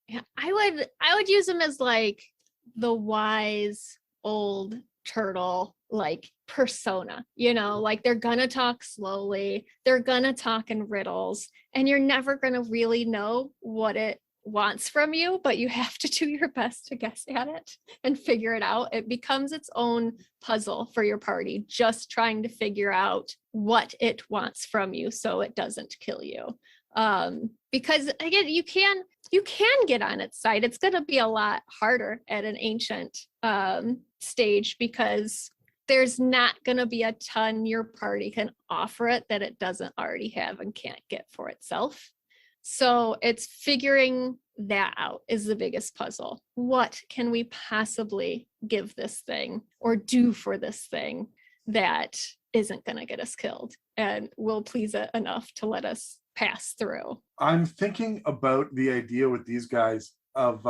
Yeah, I would use them as like the wise old turtle, like persona, you know, like they're gonna talk slowly, they're gonna talk in riddles, and you're never gonna really know what it wants from you, but you have to do your best to guess at it and figure it out. It becomes its own puzzle for your party, just trying to figure out what it wants from you so it doesn't kill you. Because again, you can get on its side. It's going to be a lot harder at an ancient stage, because there's not going to be a ton your party can offer it that it doesn't already have and can't get for itself. So it's figuring that out is the biggest puzzle. What can we possibly give this thing or do for this thing that isn't going to get us killed and will please it enough to let us pass through? I'm thinking about the idea with these guys of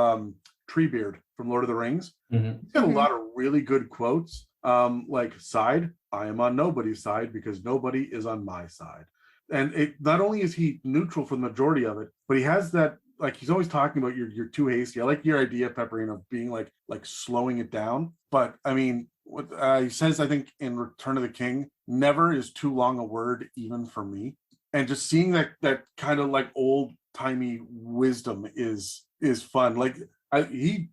Treebeard from Lord of the Rings. Mhm. He's got Mhm. a lot of really good quotes, like side, I am on nobody's side because nobody is on my side. And it not only is he neutral for the majority of it, but he has that, like, he's always talking about you're too hasty. I like your idea, Pepperina, of being like slowing it down. But I mean, what he says, I think in Return of the King, never is too long a word, even for me. And just seeing that kind of like old timey wisdom is fun. Like he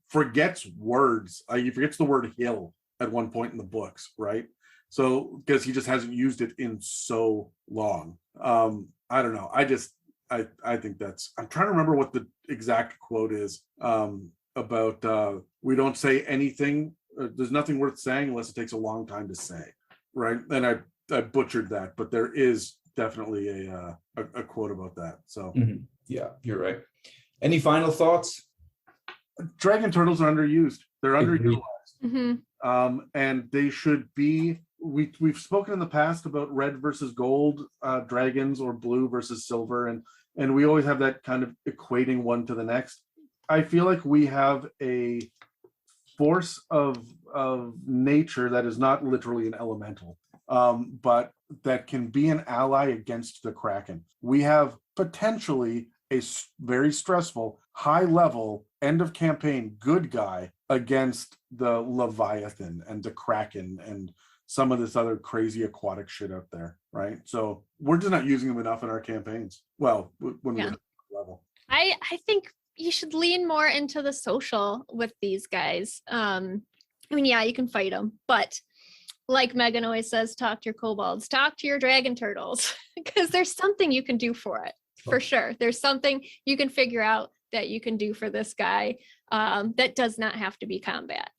forgets words. He forgets the word hill at one point in the books, right? So because he just hasn't used it in so long. I don't know. I think that's, I'm trying to remember what the exact quote is about we don't say anything. There's nothing worth saying unless it takes a long time to say, right? And I butchered that, but there is definitely a quote about that. So Yeah, you're right. Any final thoughts? dragon turtles are underused. They're Agreed. underutilized. Mhm. And they should be. We've spoken in the past about red versus gold dragons or blue versus silver, and we always have that kind of equating one to the next. I feel like we have a force of nature that is not literally an elemental, but that can be an ally against the Kraken. We have potentially a very stressful, high level end of campaign good guy against the Leviathan and the Kraken and some of this other crazy aquatic shit out there, right? So we're just not using them enough in our campaigns. Well, when we Yeah. get to that level. I think you should lean more into the social with these guys. I mean, yeah, you can fight them, but like Megan always says, talk to your kobolds, talk to your dragon turtles, because there's something you can do for it, for sure. There's something you can figure out that you can do for this guy that does not have to be combat.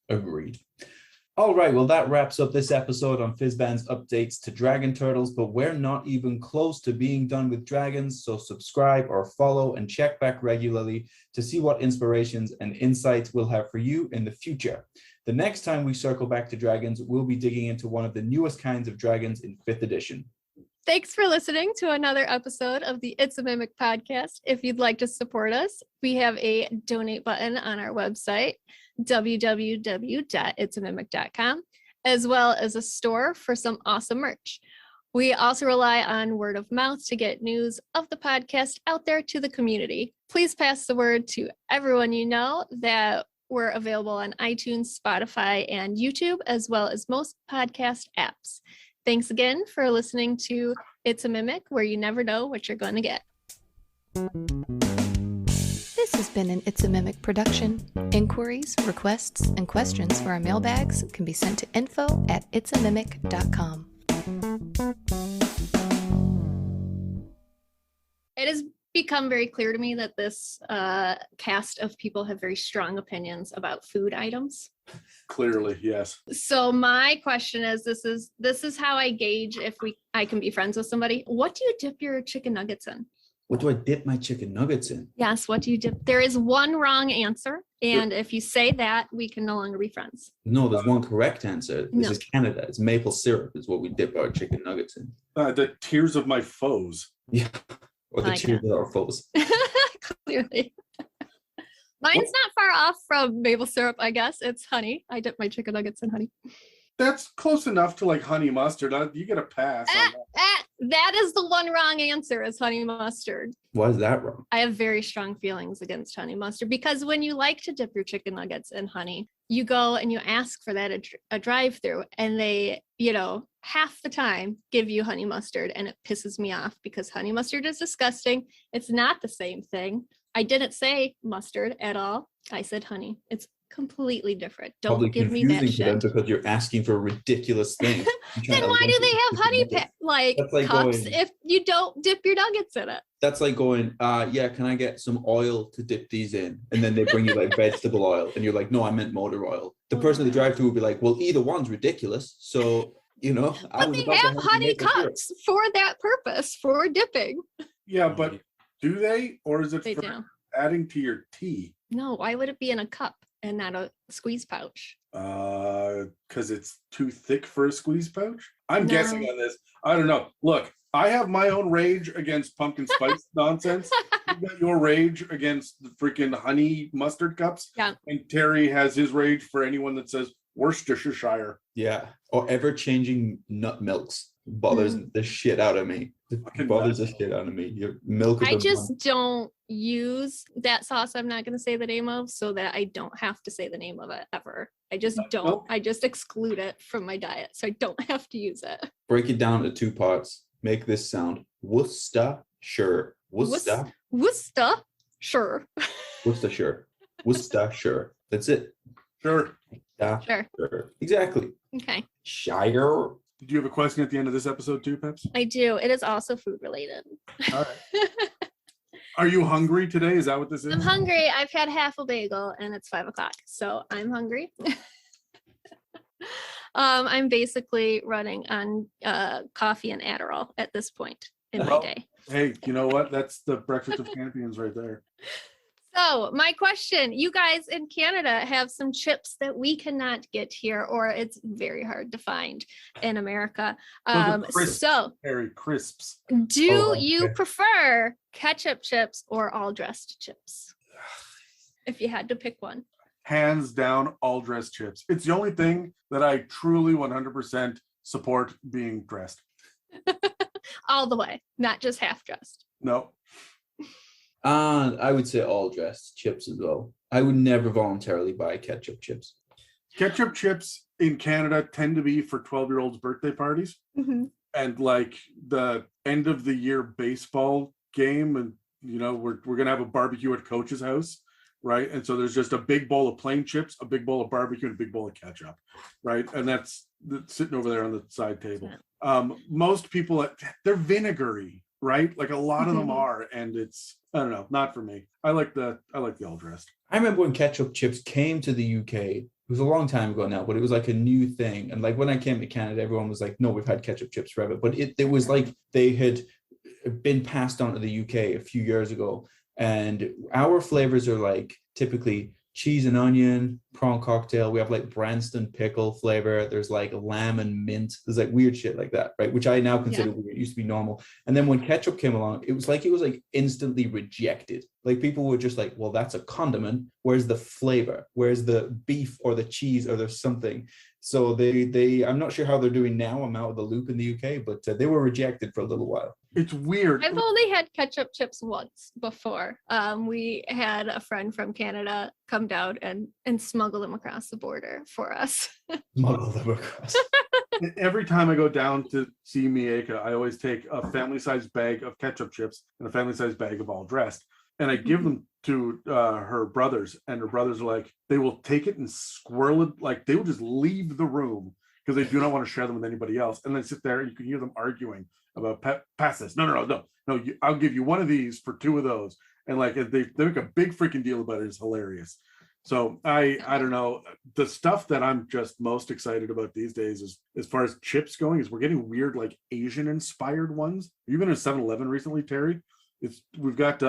Agreed. All right, well, that wraps up this episode on Fizban's updates to Dragon Turtles, but we're not even close to being done with dragons, so subscribe or follow and check back regularly to see what inspirations and insights we'll have for you in the future. The next time we circle back to dragons, we'll be digging into one of the newest kinds of dragons in 5th edition. Thanks for listening to another episode of the It's a Mimic podcast. If you'd like to support us, we have a donate button on our website, www.itsamimic.com, as well as a store for some awesome merch. We also rely on word of mouth to get news of the podcast out there to the community. Please pass the word to everyone you know that we're available on iTunes, Spotify, and YouTube, as well as most podcast apps. Thanks again for listening to It's a Mimic, where you never know what you're going to get. This has been an It's a Mimic production. Inquiries, requests, and questions for our mailbags can be sent to info@itsamimic.com. It has become very clear to me that this cast of people have very strong opinions about food items. Clearly, yes. So my question is, this is how I gauge if I can be friends with somebody. What do you dip your chicken nuggets in? What do I dip my chicken nuggets in? Yes, what do you dip? There is one wrong answer, and if you say that, we can no longer be friends. No, there's one correct answer. This No. is Canada. It's maple syrup is what we dip our chicken nuggets in. The tears of my foes. Yeah, or the Like cheers that. of our foes. Clearly. Mine's not far off from maple syrup, I guess. It's honey. I dip my chicken nuggets in honey. That's close enough to like honey mustard. You get a pass on that. That is the one wrong answer, is honey mustard. Why is that wrong? I have very strong feelings against honey mustard because when you like to dip your chicken nuggets in honey, you go and you ask for that at a drive-through, and they, half the time give you honey mustard, and it pisses me off because honey mustard is disgusting. It's not the same thing. I didn't say mustard at all. I said honey. It's completely different. Don't Probably give me that confusing to them shit. because you're asking for ridiculous things. Then why do they have honey That's like cups going- if you don't dip your nuggets in it? That's like going, yeah, can I get some oil to dip these in? And then they bring you like vegetable oil. And you're like, no, I meant motor oil. the person at the drive-thru would be like, well, either one's ridiculous. So, I But was they about to have help you honey make a syrup. cups for that purpose, for dipping. Yeah, but do they, or is it They for do. adding to your tea? No, why would it be in a cup and not a squeeze pouch? Because it's too thick for a squeeze pouch. I'm No. guessing on this. I don't know. Look, I have my own rage against pumpkin spice nonsense. You got your rage against the freaking honey mustard cups. Yeah. And Terry has his rage for anyone that says Worcestershire. Yeah. Or ever-changing nut milks bothers the shit out of me. It Fucking bothers the nuts. shit out of me. Your milk is I just don't use that sauce I'm not going to say the name of, so that I don't have to say the name of it ever. I just don't. Nope. I just exclude it from my diet, so I don't have to use it. break it down to 2 parts. Make this sound. Worcestershire. Worcester. Worcester, sure. Worcestershire. Worcestershire. That's it. Sure. Sure. Exactly. Okay. Shire. Did you have a question at the end of this episode too, Peps? I do. It is also food related. All right. Are you hungry today? Is that what this is? I'm hungry. I've had half a bagel and it's 5 o'clock, so I'm hungry. I'm basically running on coffee and Adderall at this point in my Well, day. Hey, you know what? That's the breakfast of champions right there. So my question, you guys in Canada have some chips that we cannot get here, or it's very hard to find in America. Those are crisps, So Harry, crisps. do Oh, you okay. prefer ketchup chips or all dressed chips? If you had to pick one. Hands down, all dressed chips. It's the only thing that I truly 100% support being dressed. All the way, not just half dressed. No. I would say all dressed chips as well. I would never voluntarily buy ketchup chips. Ketchup chips in Canada tend to be for 12-year-olds' birthday parties and like the end of the year baseball game. And, we're going to have a barbecue at Coach's house, right? And so there's just a big bowl of plain chips, a big bowl of barbecue, and a big bowl of ketchup, right? And that's sitting over there on the side table. Most people, they're vinegary, right? Like a lot of them are, and it's, I don't know, not for me. I like the all dressed. I remember when ketchup chips came to the UK. It was a long time ago now, but it was like a new thing. And like when I came to Canada, everyone was like, no, we've had ketchup chips forever. But it was like they had been passed on to the UK a few years ago. And our flavors are like typically cheese and onion, prawn cocktail. We have like Branston pickle flavor. There's like lamb and mint. There's like weird shit like that, right? Which I now consider weird. It used to be normal. And then when ketchup came along, it was like instantly rejected. Like people were just like, well, that's a condiment. Where's the flavor? Where's the beef or the cheese or there's something? So they I'm not sure how they're doing now. I'm out of the loop in the UK, but they were rejected for a little while. It's weird. I've only had ketchup chips once before. We had a friend from Canada come down and smuggle them across the border for us. Smuggle them across. Every time I go down to see Mieka, I always take a family-sized bag of ketchup chips and a family-sized bag of all dressed. And I give them to her brothers, and her brothers are like, they will take it and swirl it. Like they will just leave the room because they do not want to share them with anybody else. And then sit there and you can hear them arguing about pass this. No. I'll give you one of these for 2 of those. And like they make a big freaking deal about it. It's hilarious. So I don't know. The stuff that I'm just most excited about these days is, as far as chips going, is we're getting weird like Asian inspired ones. Have you been to 7-Eleven recently, Terry? We've got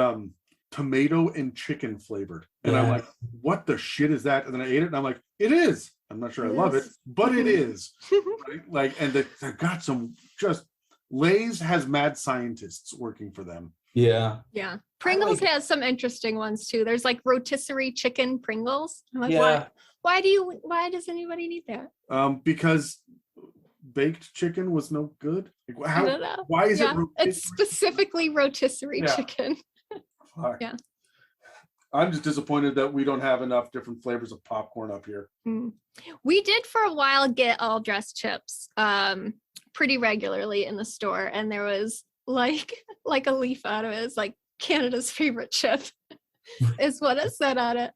tomato and chicken flavored. And I'm like, what the shit is that? And then I ate it and I'm like, it is. I'm not sure I love it, but it is. Right? Like, and they've got some just Lay's has mad scientists working for them. Yeah. Yeah. Pringles has some interesting ones too. There's like rotisserie chicken Pringles. I'm like, why does anybody need that? Because baked chicken was no good. Like, I don't know. Why is it it's specifically rotisserie chicken. Fuck. Yeah. I'm just disappointed that we don't have enough different flavors of popcorn up here. We did for a while get all dressed chips pretty regularly in the store, and there was like a leaf out of it. It's like Canada's favorite chip is what it said on it.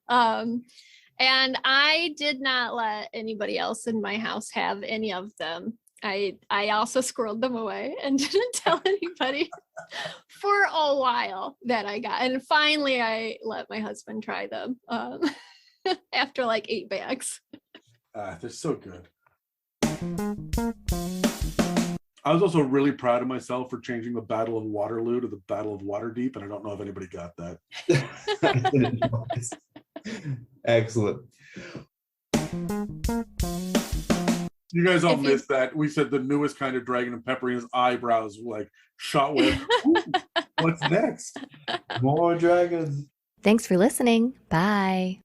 And I did not let anybody else in my house have any of them. I also squirreled them away and didn't tell anybody for a while that I got. And finally I let my husband try them after like 8 bags. They're so good. I was also really proud of myself for changing the Battle of Waterloo to the Battle of Waterdeep, and I don't know if anybody got that. I didn't notice. Excellent. You guys all If you- missed that. We said the newest kind of dragon, and Pepperina's eyebrows were like shot with. What's next? More dragons. Thanks for listening. Bye.